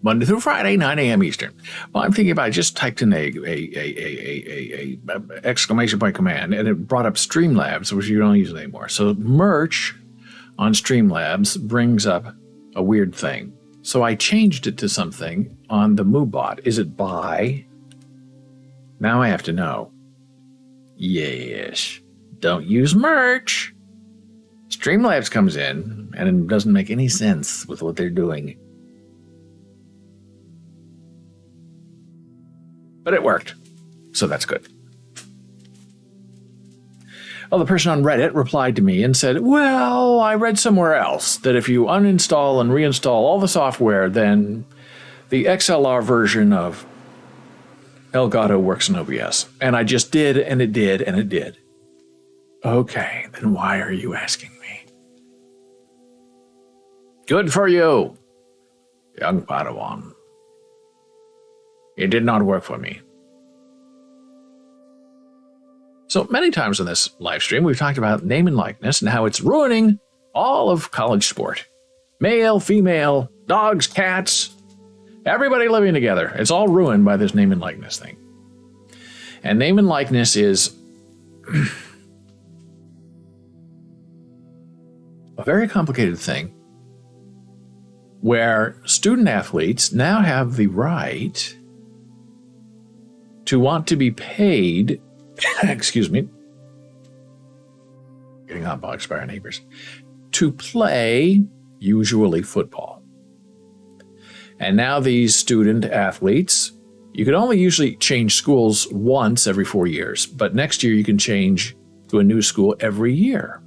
Monday through Friday, 9 a.m. Eastern. Well, I'm thinking about, I just typed in a exclamation point command, and it brought up Streamlabs, which you don't use anymore. So merch on Streamlabs brings up a weird thing. So I changed it to something on the MooBot. Is it buy? Now I have to know. Yes. Don't use merch. Streamlabs comes in, and it doesn't make any sense with what they're doing. But it worked, so that's good. Well, the person on Reddit replied to me and said, well, I read somewhere else that if you uninstall and reinstall all the software, then the XLR version of Elgato works in OBS. And I just did, and it did, and it did. Okay, then why are you asking me? Good for you, young Padawan. It did not work for me. So many times in this live stream, we've talked about name and likeness and how it's ruining all of college sport. Male, female, dogs, cats, everybody living together. It's all ruined by this name and likeness thing. And name and likeness is a very complicated thing where student athletes now have the right to want to be paid, excuse me, getting hot boxed by our neighbors, to play usually football. And now these student athletes, you can only usually change schools once every 4 years, but next year you can change to a new school every year,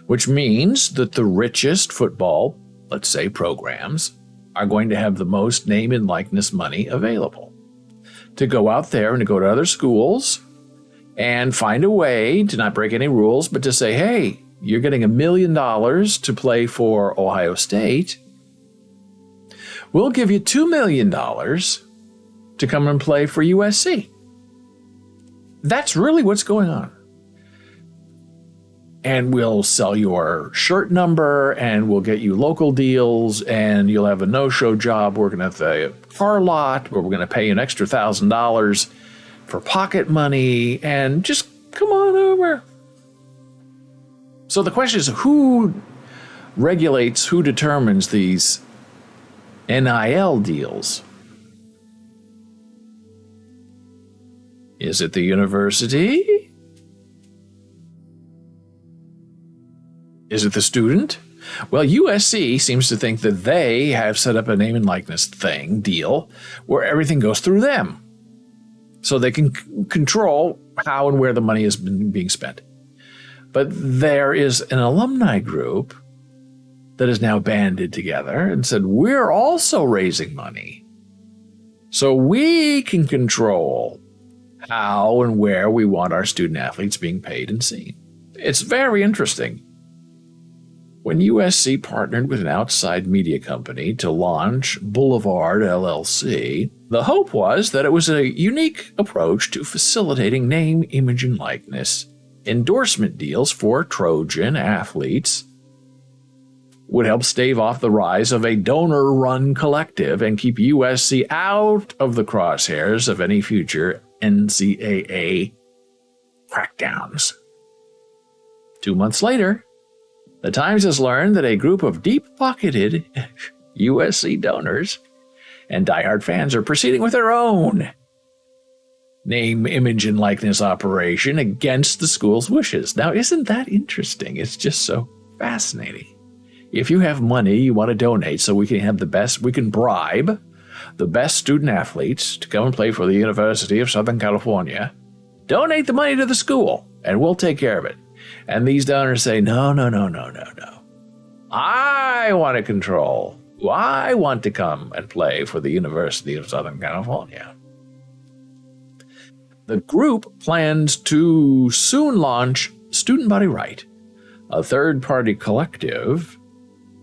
which means that the richest football, let's say, programs are going to have the most name and likeness money available to go out there and to go to other schools and find a way to not break any rules, but to say, hey, you're getting $1 million to play for Ohio State. We'll give you $2 million to come and play for USC. That's really what's going on. And we'll sell your shirt number, and we'll get you local deals, and you'll have a no-show job working at the car lot, where we're going to pay you an extra $1,000 for pocket money, and just come on over. So the question is, who regulates, who determines these NIL deals? Is it the university? Is it the student? Well, USC seems to think that they have set up a name and likeness deal, where everything goes through them. So they can control how and where the money is being spent. But there is an alumni group that is now banded together and said, we're also raising money, so we can control how and where we want our student athletes being paid and seen. It's very interesting. When USC partnered with an outside media company to launch Boulevard LLC, the hope was that it was a unique approach to facilitating name, image, and likeness endorsement deals for Trojan athletes, would help stave off the rise of a donor-run collective and keep USC out of the crosshairs of any future NCAA crackdowns. 2 months later, the Times has learned that a group of deep-pocketed USC donors and diehard fans are proceeding with their own name, image, and likeness operation against the school's wishes. Now, isn't that interesting? It's just so fascinating. If you have money you want to donate so we can have the best, we can bribe the best student athletes to come and play for the University of Southern California, donate the money to the school, and we'll take care of it. And these donors say, no. I want to control who I want to come and play for the University of Southern California. The group plans to soon launch Student Body Right, a third-party collective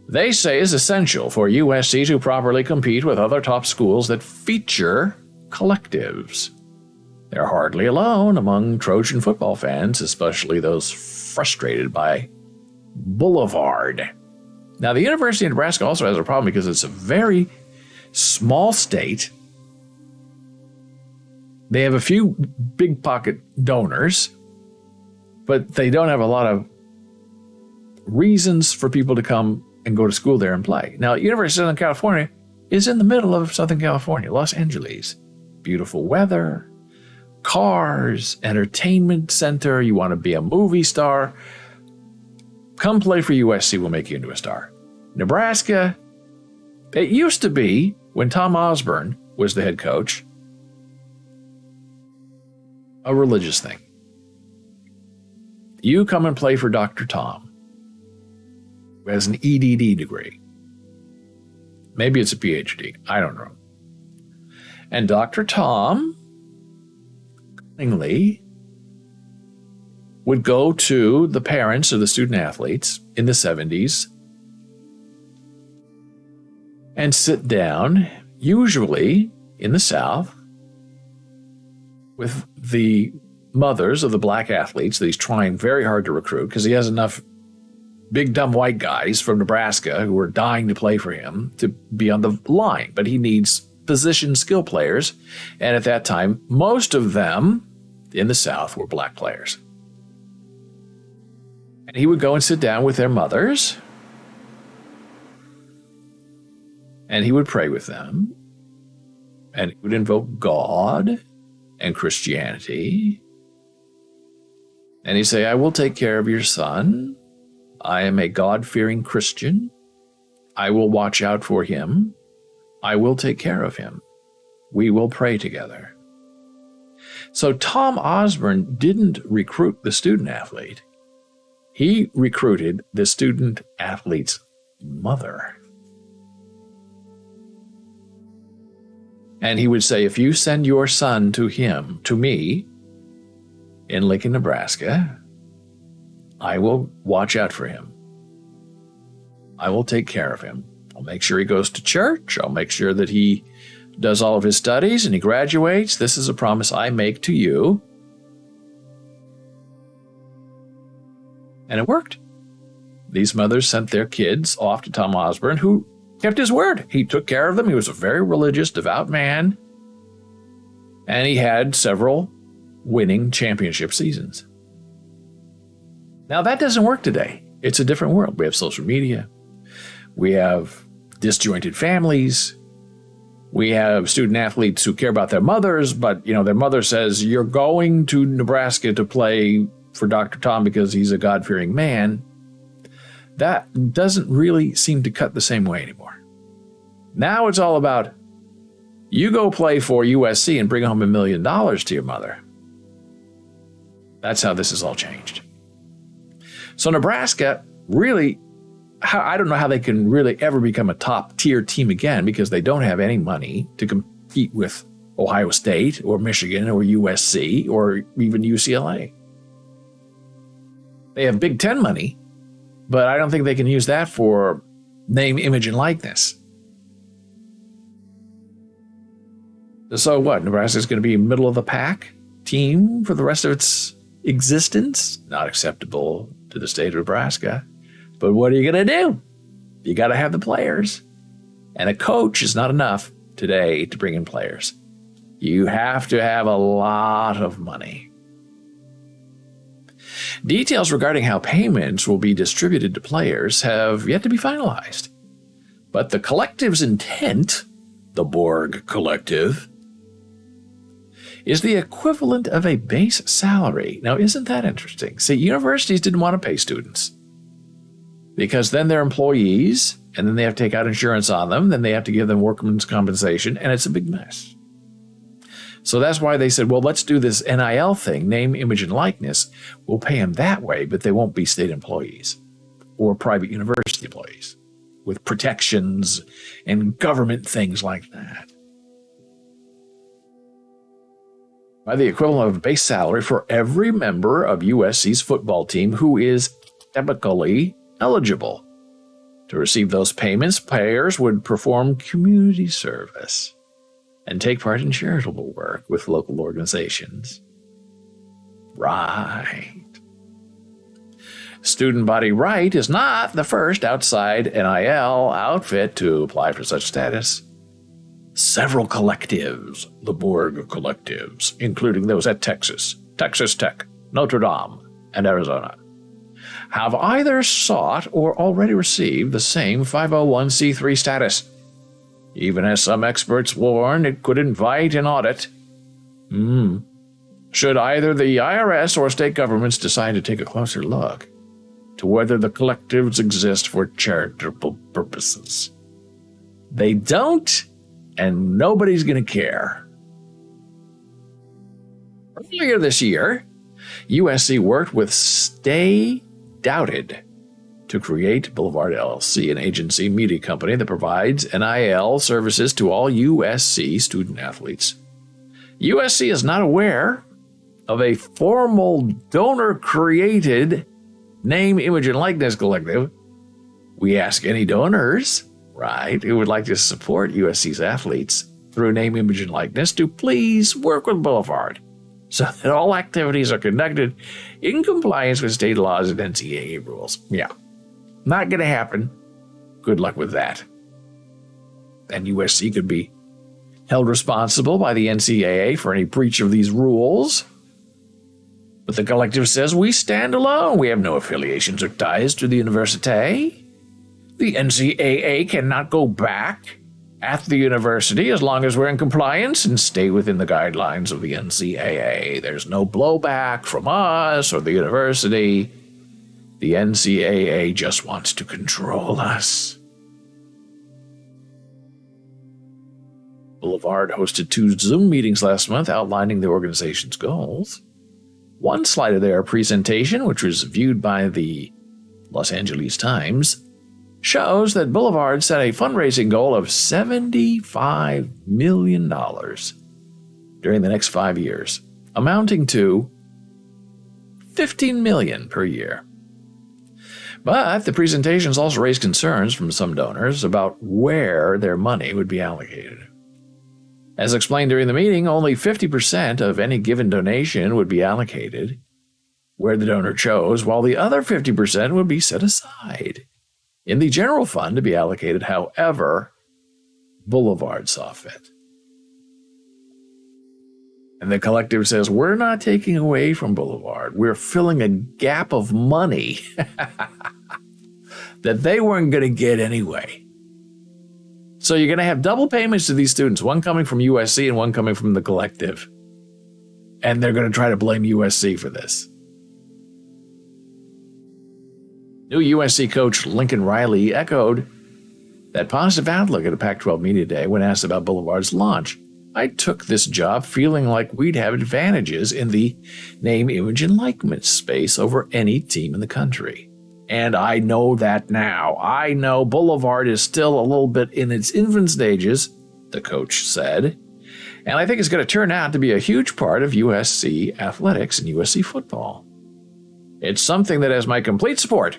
they say is essential for USC to properly compete with other top schools that feature collectives. They're hardly alone among Trojan football fans, especially those frustrated by Boulevard. Now, the University of Nebraska also has a problem because it's a very small state. They have a few big pocket donors, but they don't have a lot of reasons for people to come and go to school there and play. Now, University of Southern California is in the middle of Southern California, Los Angeles. Beautiful weather, cars, entertainment center. You want to be a movie star. Come play for USC, we'll make you into a star. Nebraska, it used to be, when Tom Osborne was the head coach, a religious thing. You come and play for Dr. Tom, who has an EDD degree. Maybe it's a PhD, I don't know. And Dr. Tom, cunningly, would go to the parents of the student athletes in the 70s and sit down, usually in the South, with the mothers of the black athletes that he's trying very hard to recruit because he has enough big dumb white guys from Nebraska who are dying to play for him to be on the line. But he needs position skill players. And at that time, most of them in the South were black players. And he would go and sit down with their mothers, and he would pray with them, and he would invoke God and Christianity. And he'd say, I will take care of your son. I am a God-fearing Christian. I will watch out for him. I will take care of him. We will pray together. So Tom Osborne didn't recruit the student athlete. He recruited the student athlete's mother. And he would say, if you send your son to him, to me, in Lincoln, Nebraska, I will watch out for him. I will take care of him. I'll make sure he goes to church. I'll make sure that he does all of his studies and he graduates. This is a promise I make to you. And it worked. These mothers sent their kids off to Tom Osborne, who kept his word. He took care of them. He was a very religious, devout man. And he had several winning championship seasons. Now, that doesn't work today. It's a different world. We have social media. We have disjointed families. We have student athletes who care about their mothers, but their mother says, you're going to Nebraska to play for Dr. Tom because he's a God-fearing man. That doesn't really seem to cut the same way anymore. Now it's all about, you go play for USC and bring home $1 million to your mother. That's how this has all changed. So Nebraska really, I don't know how they can really ever become a top-tier team again because they don't have any money to compete with Ohio State or Michigan or USC or even UCLA. They have Big Ten money, but I don't think they can use that for name, image, and likeness. So what? Nebraska's going to be middle of the pack team for the rest of its existence? Not acceptable to the state of Nebraska. But what are you going to do? You got to have the players. And a coach is not enough today to bring in players. You have to have a lot of money. Details regarding how payments will be distributed to players have yet to be finalized. But the collective's intent, the Borg Collective, is the equivalent of a base salary. Now, isn't that interesting? See, universities didn't want to pay students because then they're employees, and then they have to take out insurance on them, then they have to give them workman's compensation, and it's a big mess. So that's why they said, well, let's do this NIL thing, name, image, and likeness. We'll pay them that way, but they won't be state employees or private university employees with protections and government things like that. By the equivalent of a base salary for every member of USC's football team who is typically eligible. To receive those payments, players would perform community service. and take part in charitable work with local organizations. Right. Student Body Right is not the first outside NIL outfit to apply for such status. Several collectives, the Borg collectives, including those at Texas Tech, Notre Dame, and Arizona, have either sought or already received the same 501c3 status, even as some experts warn it could invite an audit. Should either the IRS or state governments decide to take a closer look to whether the collectives exist for charitable purposes. They don't, and nobody's going to care. Earlier this year, USC worked with Stay Doubted to create Boulevard LLC, an agency media company that provides NIL services to all USC student athletes. USC is not aware of a formal donor-created name, image, and likeness collective. We ask any donors, right, who would like to support USC's athletes through name, image, and likeness to please work with Boulevard so that all activities are conducted in compliance with state laws and NCAA rules. Yeah, not going to happen. Good luck with that. And USC could be held responsible by the NCAA for any breach of these rules. But the collective says we stand alone. We have no affiliations or ties to the university. The NCAA cannot go back at the university as long as we're in compliance and stay within the guidelines of the NCAA. There's no blowback from us or the university. The NCAA just wants to control us. Boulevard hosted 2 Zoom meetings last month outlining the organization's goals. One slide of their presentation, which was viewed by the Los Angeles Times, shows that Boulevard set a fundraising goal of $75 million during the next 5 years, amounting to $15 million per year. But the presentations also raised concerns from some donors about where their money would be allocated. As explained during the meeting, only 50% of any given donation would be allocated where the donor chose, while the other 50% would be set aside in the general fund to be allocated however Boulevard saw fit. And the collective says, we're not taking away from Boulevard. We're filling a gap of money that they weren't going to get anyway. So you're going to have double payments to these students, one coming from USC and one coming from the collective. And they're going to try to blame USC for this. New USC coach Lincoln Riley echoed that positive outlook at a Pac-12 Media Day when asked about Boulevard's launch. I took this job feeling like we'd have advantages in the name, image, and likeness space over any team in the country. And I know that now. I know Boulevard is still a little bit in its infant stages, the coach said. And I think it's going to turn out to be a huge part of USC athletics and USC football. It's something that has my complete support,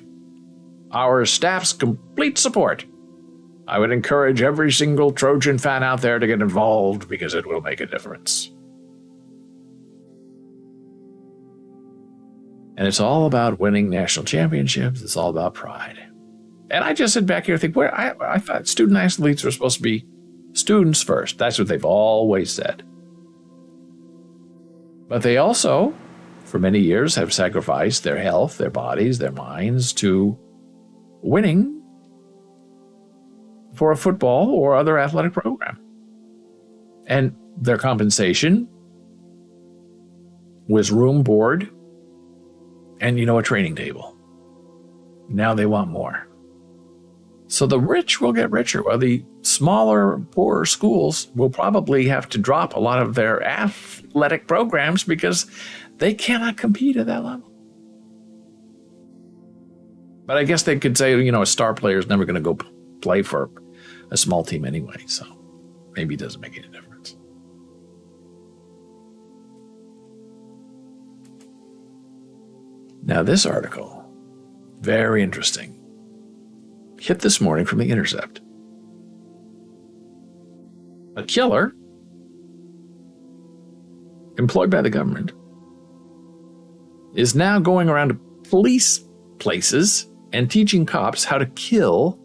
our staff's complete support. I would encourage every single Trojan fan out there to get involved because it will make a difference. And it's all about winning national championships. It's all about pride. And I just sit back here and think, I thought student athletes were supposed to be students first. That's what they've always said. But they also, for many years, have sacrificed their health, their bodies, their minds to winning for a football or other athletic program. And their compensation was room, board, and, a training table. Now they want more. So the rich will get richer, while the smaller, poorer schools will probably have to drop a lot of their athletic programs because they cannot compete at that level. But I guess they could say, a star player is never going to go play for a small team anyway, so maybe it doesn't make any difference. Now, this article, very interesting, hit this morning from The Intercept. A killer employed by the government, is now going around to police places and teaching cops how to kill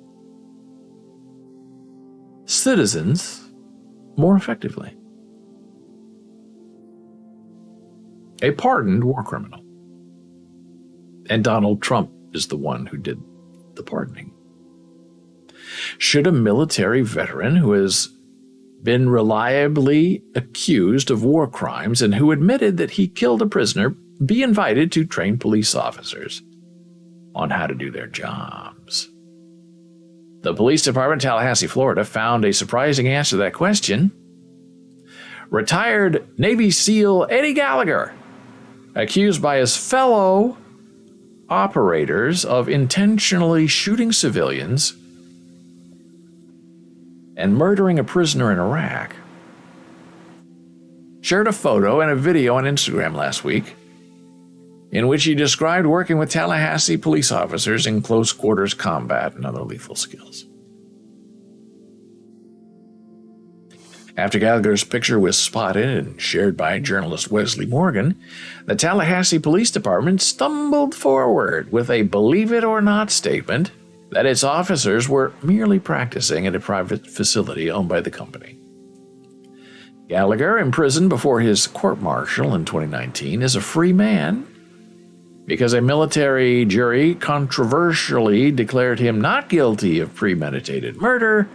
citizens more effectively. A pardoned war criminal. And Donald Trump is the one who did the pardoning. Should a military veteran who has been reliably accused of war crimes and who admitted that he killed a prisoner be invited to train police officers on how to do their jobs? The police department in Tallahassee, Florida, found a surprising answer to that question. Retired Navy SEAL Eddie Gallagher, accused by his fellow operators of intentionally shooting civilians and murdering a prisoner in Iraq, shared a photo and a video on Instagram last week in which he described working with Tallahassee police officers in close quarters combat and other lethal skills. After Gallagher's picture was spotted and shared by journalist Wesley Morgan, the Tallahassee Police Department stumbled forward with a believe it or not statement that its officers were merely practicing at a private facility owned by the company. Gallagher, imprisoned before his court-martial in 2019, is a free man because a military jury controversially declared him not guilty of premeditated murder,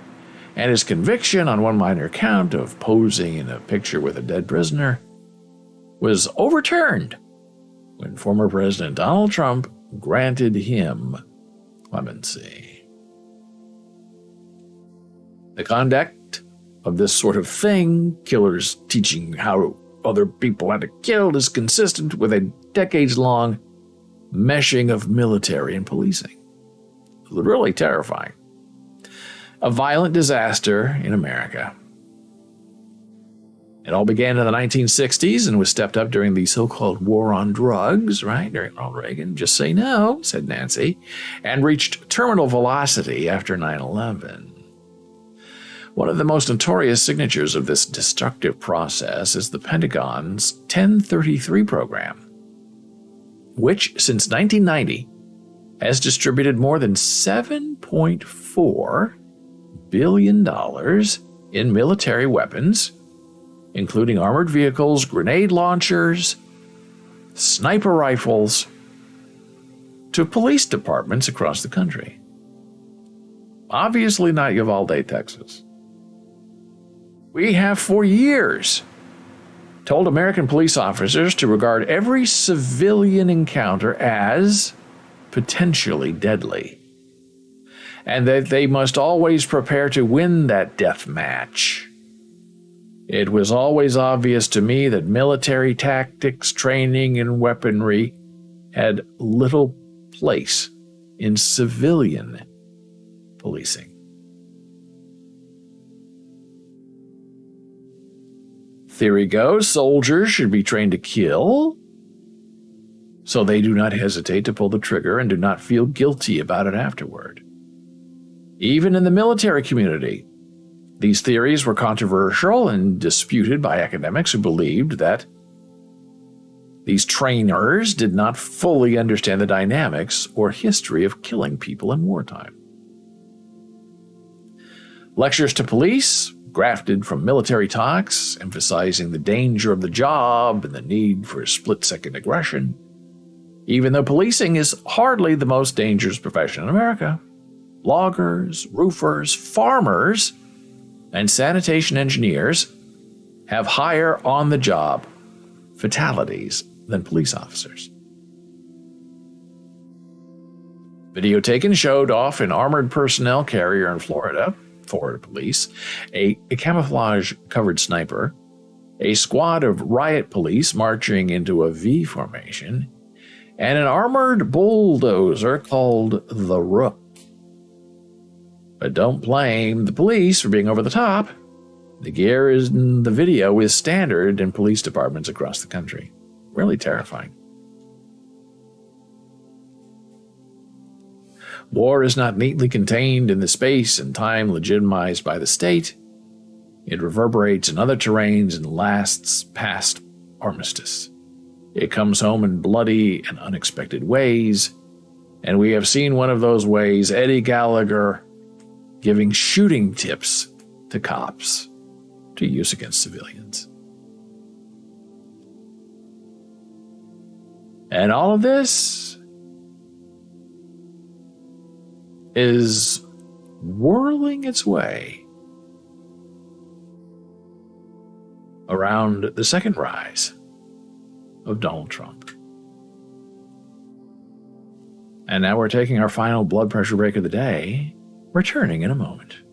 and his conviction on one minor count of posing in a picture with a dead prisoner was overturned when former President Donald Trump granted him clemency. The conduct of this sort of thing, killers teaching how other people how to kill, is consistent with a decades-long meshing of military and policing. Really terrifying. A violent disaster in America. It all began in the 1960s and was stepped up during the so-called war on drugs, right? During Ronald Reagan. Just say no, said Nancy, and reached terminal velocity after 9/11. One of the most notorious signatures of this destructive process is the Pentagon's 1033 program, which since 1990 has distributed more than $7.4 billion in military weapons, including armored vehicles, grenade launchers, sniper rifles, to police departments across the country. Obviously not Uvalde, Texas. We have for years told American police officers to regard every civilian encounter as potentially deadly, and that they must always prepare to win that death match. It was always obvious to me that military tactics, training, and weaponry had little place in civilian policing. Theory goes, soldiers should be trained to kill, so they do not hesitate to pull the trigger and do not feel guilty about it afterward. Even in the military community, these theories were controversial and disputed by academics who believed that these trainers did not fully understand the dynamics or history of killing people in wartime. Lectures to police, grafted from military talks, emphasizing the danger of the job and the need for split-second aggression, even though policing is hardly the most dangerous profession in America. Loggers, roofers, farmers, and sanitation engineers have higher on-the-job fatalities than police officers. Video taken showed off an armored personnel carrier in Florida police, a camouflage-covered sniper, a squad of riot police marching into a V formation, and an armored bulldozer called the Rook. But don't blame the police for being over the top. The gear in the video is standard in police departments across the country. Really terrifying. War is not neatly contained in the space and time legitimized by the state. It reverberates in other terrains and lasts past armistice. It comes home in bloody and unexpected ways, and we have seen one of those ways, Eddie Gallagher giving shooting tips to cops to use against civilians. And all of this is whirling its way around the second rise of Donald Trump. And now we're taking our final blood pressure break of the day, returning in a moment.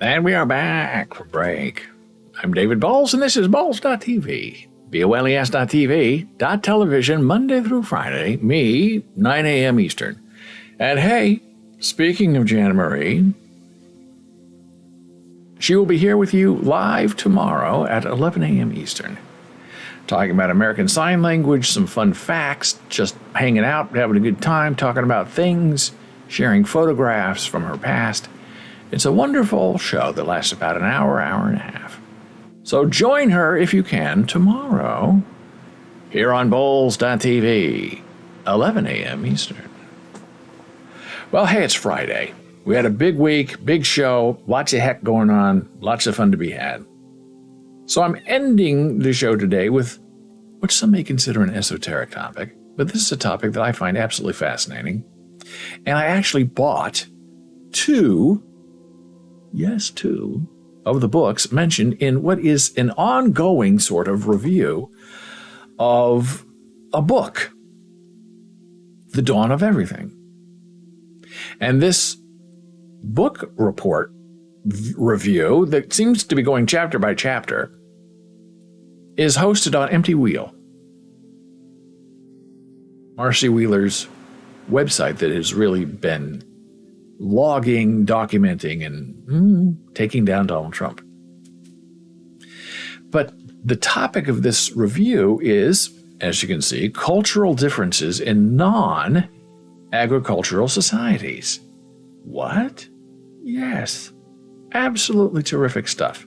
And we are back from break. I'm David Balls, and this is Balls.tv. BOLES.tv.television, Monday through Friday, me, 9 a.m. Eastern. And hey, speaking of Jana Marie, she will be here with you live tomorrow at 11 a.m. Eastern. Talking about American Sign Language, some fun facts, just hanging out, having a good time, talking about things, sharing photographs from her past. It's a wonderful show that lasts about an hour, hour and a half. So join her if you can tomorrow here on Bowls.tv, 11 a.m. Eastern. Well, hey, it's Friday. We had a big week, big show, lots of heck going on, lots of fun to be had. So I'm ending the show today with what some may consider an esoteric topic, but this is a topic that I find absolutely fascinating. And I actually bought two of the books mentioned in what is an ongoing sort of review of a book, The Dawn of Everything. And this book report review that seems to be going chapter by chapter is hosted on Empty Wheel, Marcy Wheeler's website that has really been logging, documenting, and taking down Donald Trump. But the topic of this review is, as you can see, cultural differences in non-agricultural societies. What? Yes. Absolutely terrific stuff.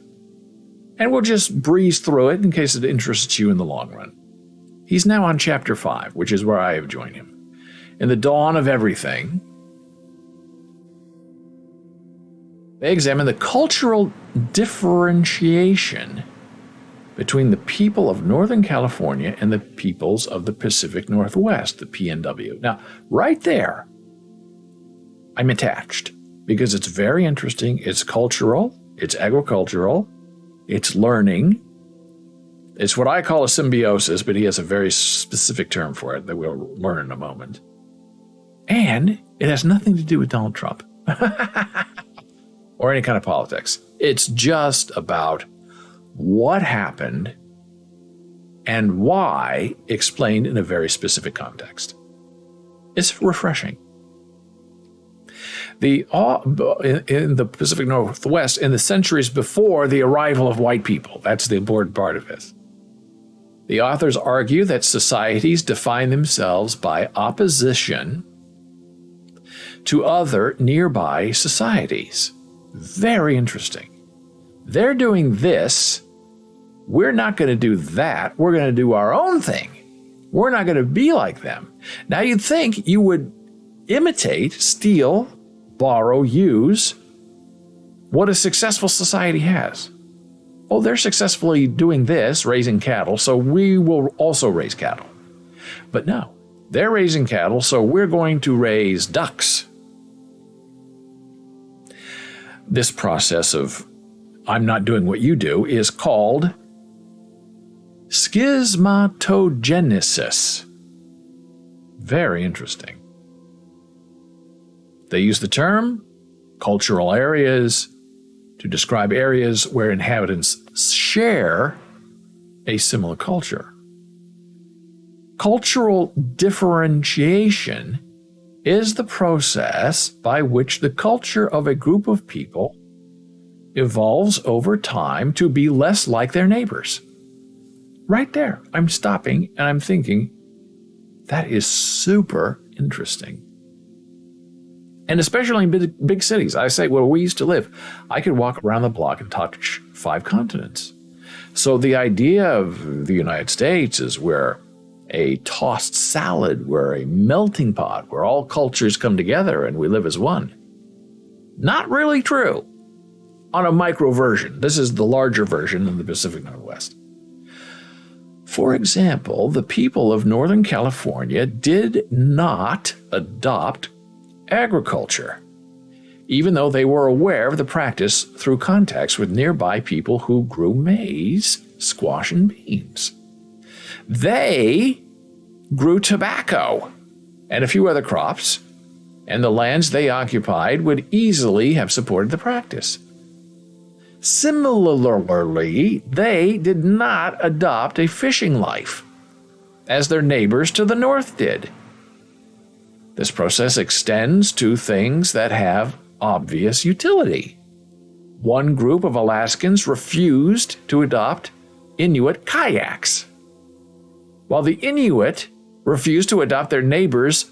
And we'll just breeze through it in case it interests you in the long run. He's now on chapter 5, which is where I have joined him. In The Dawn of Everything, they examine the cultural differentiation between the people of Northern California and the peoples of the Pacific Northwest, the PNW. Now, right there, I'm attached because it's very interesting. It's cultural, it's agricultural, it's learning. It's what I call a symbiosis, but he has a very specific term for it that we'll learn in a moment. And it has nothing to do with Donald Trump. Or any kind of politics. It's just about what happened and why explained in a very specific context. It's refreshing. In the Pacific Northwest, in the centuries before the arrival of white people, that's the important part of this. The authors argue that societies define themselves by opposition to other nearby societies. Very interesting. They're doing this. We're not going to do that. We're going to do our own thing. We're not going to be like them. Now, you'd think you would imitate, steal, borrow, use what a successful society has. Oh, they're successfully doing this, raising cattle, so we will also raise cattle. But no, they're raising cattle, so we're going to raise ducks. This process of I'm not doing what you do is called schismatogenesis. Very interesting. They use the term cultural areas to describe areas where inhabitants share a similar culture. Cultural differentiation is the process by which the culture of a group of people evolves over time to be less like their neighbors. Right there, I'm stopping and I'm thinking, that is super interesting. And especially in big cities. I say, where we used to live, I could walk around the block and touch 5 continents. So the idea of the United States is where a tossed salad, we're a melting pot, where all cultures come together and we live as one. Not really true. On a micro version. This is the larger version in the Pacific Northwest. For example, the people of Northern California did not adopt agriculture, even though they were aware of the practice through contacts with nearby people who grew maize, squash, and beans. They grew tobacco and a few other crops, and the lands they occupied would easily have supported the practice. Similarly, they did not adopt a fishing life, as their neighbors to the north did. This process extends to things that have obvious utility. One group of Alaskans refused to adopt Inuit kayaks, while the Inuit refused to adopt their neighbors'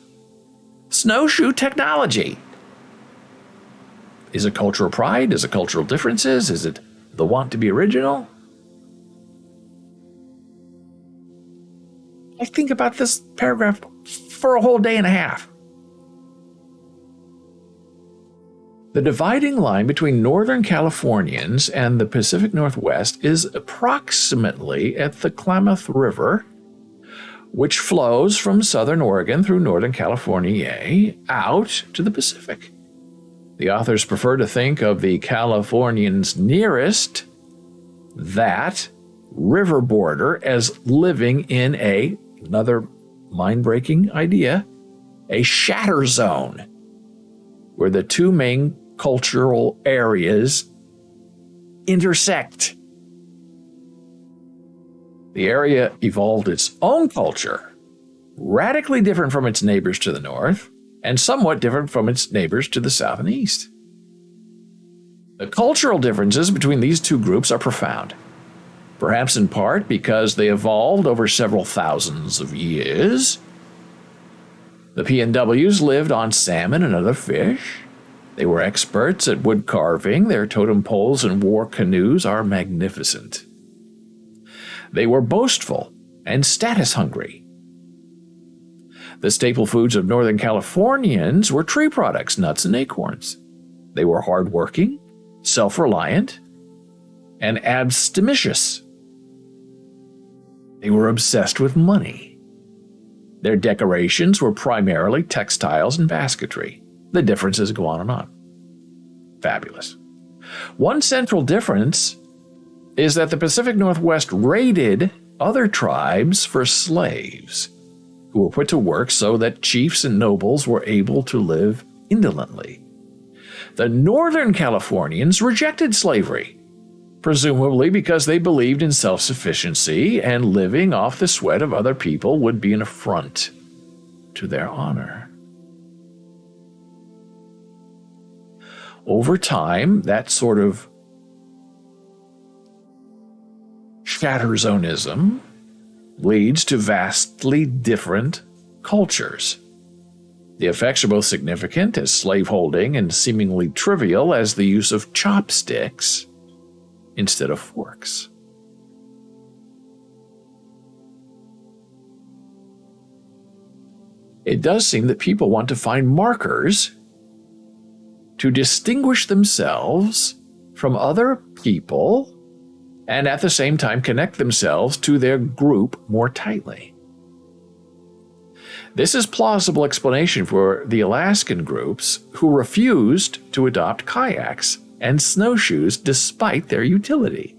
snowshoe technology. Is it cultural pride? Is it cultural differences? Is it the want to be original? I think about this paragraph for a whole day and a half. The dividing line between Northern Californians and the Pacific Northwest is approximately at the Klamath River, which flows from southern Oregon through Northern California out to the Pacific. The authors prefer to think of the Californians nearest that river border as living in another mind-breaking idea, a shatter zone, where the two main cultural areas intersect. The area evolved its own culture, radically different from its neighbors to the north, and somewhat different from its neighbors to the south and east. The cultural differences between these two groups are profound, perhaps in part because they evolved over several thousands of years. The PNWs lived on salmon and other fish. They were experts at wood carving. Their totem poles and war canoes are magnificent. They were boastful and status hungry. The staple foods of Northern Californians were tree products, nuts, and acorns. They were hardworking, self-reliant, and abstemious. They were obsessed with money. Their decorations were primarily textiles and basketry. The differences go on and on. Fabulous. One central difference is that the Pacific Northwest raided other tribes for slaves who were put to work so that chiefs and nobles were able to live indolently. The Northern Californians rejected slavery, presumably because they believed in self-sufficiency and living off the sweat of other people would be an affront to their honor. Over time, that sort of shatterzonism leads to vastly different cultures. The effects are both significant as slaveholding and seemingly trivial as the use of chopsticks instead of forks. It does seem that people want to find markers to distinguish themselves from other people and at the same time connect themselves to their group more tightly. This is plausible explanation for the Alaskan groups who refused to adopt kayaks and snowshoes despite their utility.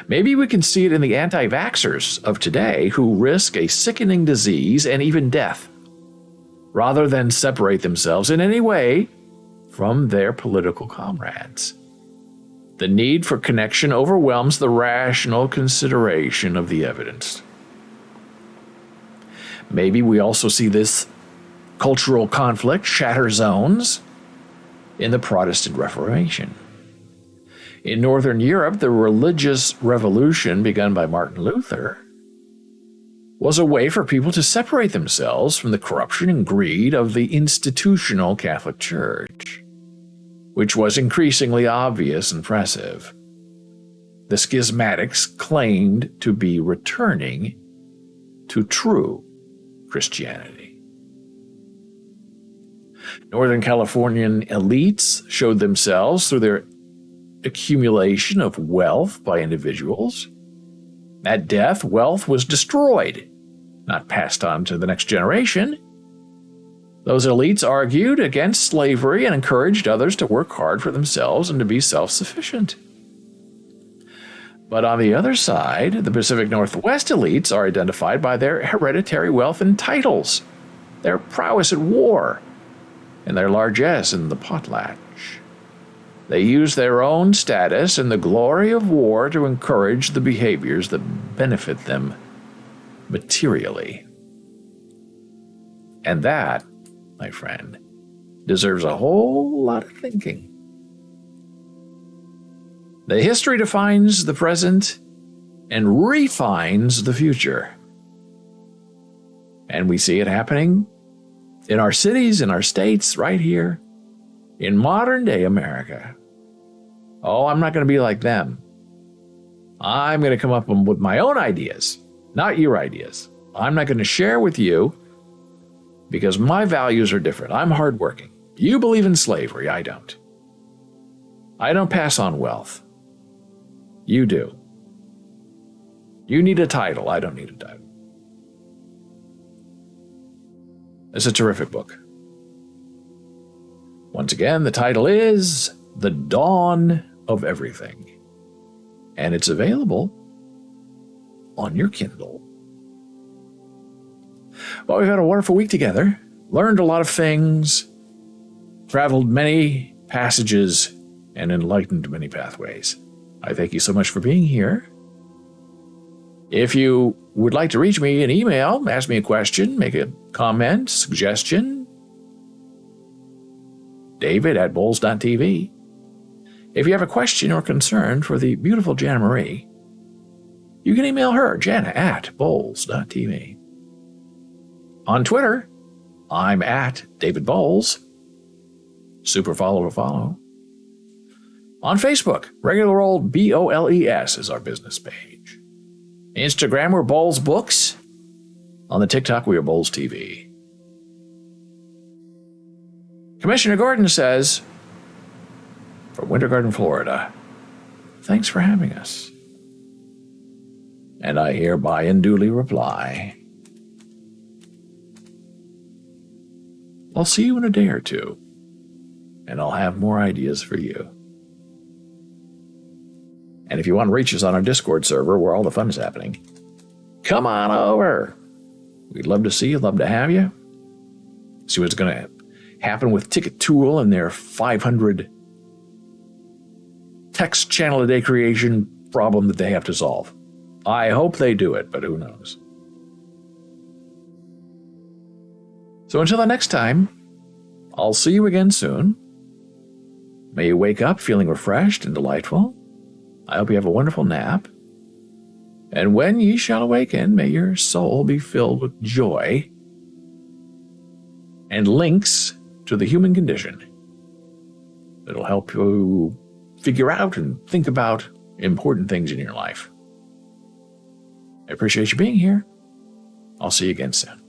Maybe we can see it in the anti-vaxxers of today who risk a sickening disease and even death, rather than separate themselves in any way from their political comrades. The need for connection overwhelms the rational consideration of the evidence. Maybe we also see this cultural conflict, shatter zones, in the Protestant Reformation. In Northern Europe, the religious revolution begun by Martin Luther was a way for people to separate themselves from the corruption and greed of the institutional Catholic Church, which was increasingly obvious and oppressive. The schismatics claimed to be returning to true Christianity. Northern Californian elites showed themselves through their accumulation of wealth by individuals. At death, wealth was destroyed, not passed on to the next generation. Those elites argued against slavery and encouraged others to work hard for themselves and to be self-sufficient. But on the other side, the Pacific Northwest elites are identified by their hereditary wealth and titles, their prowess at war, and their largesse in the potlatch. They use their own status and the glory of war to encourage the behaviors that benefit them materially. And that, my friend, deserves a whole lot of thinking. The history defines the present and refines the future. And we see it happening in our cities, in our states, right here, in modern day America. Oh, I'm not going to be like them. I'm going to come up with my own ideas, not your ideas. I'm not going to share with you because my values are different. I'm hardworking. You believe in slavery. I don't. I don't pass on wealth. You do. You need a title. I don't need a title. It's a terrific book. Once again, the title is The Dawn of Everything. And it's available on your Kindle. Well, we've had a wonderful week together. Learned a lot of things. Traveled many passages and enlightened many pathways. I thank you so much for being here. If you would like to reach me, an email, ask me a question, make a comment, suggestion, david@bowles.tv. If you have a question or concern for the beautiful Jana Marie, you can email her, jana@bowles.tv. On Twitter, I'm @DavidBowles. Super follow to follow. On Facebook, regular old BOLES is our business page. Instagram, we're Bowles Books. On the TikTok, we are Bowles TV. Commissioner Gordon says, from Winter Garden, Florida, thanks for having us. And I hereby and duly reply, I'll see you in a day or two, and I'll have more ideas for you. And if you want to reach us on our Discord server where all the fun is happening, come on over. We'd love to see you, love to have you. See what's going to happen with Ticket Tool and their 500 text channel a day creation problem that they have to solve. I hope they do it, but who knows? So until the next time, I'll see you again soon. May you wake up feeling refreshed and delightful. I hope you have a wonderful nap. And when ye shall awaken, may your soul be filled with joy and links to the human condition that'll help you figure out and think about important things in your life. I appreciate you being here. I'll see you again soon.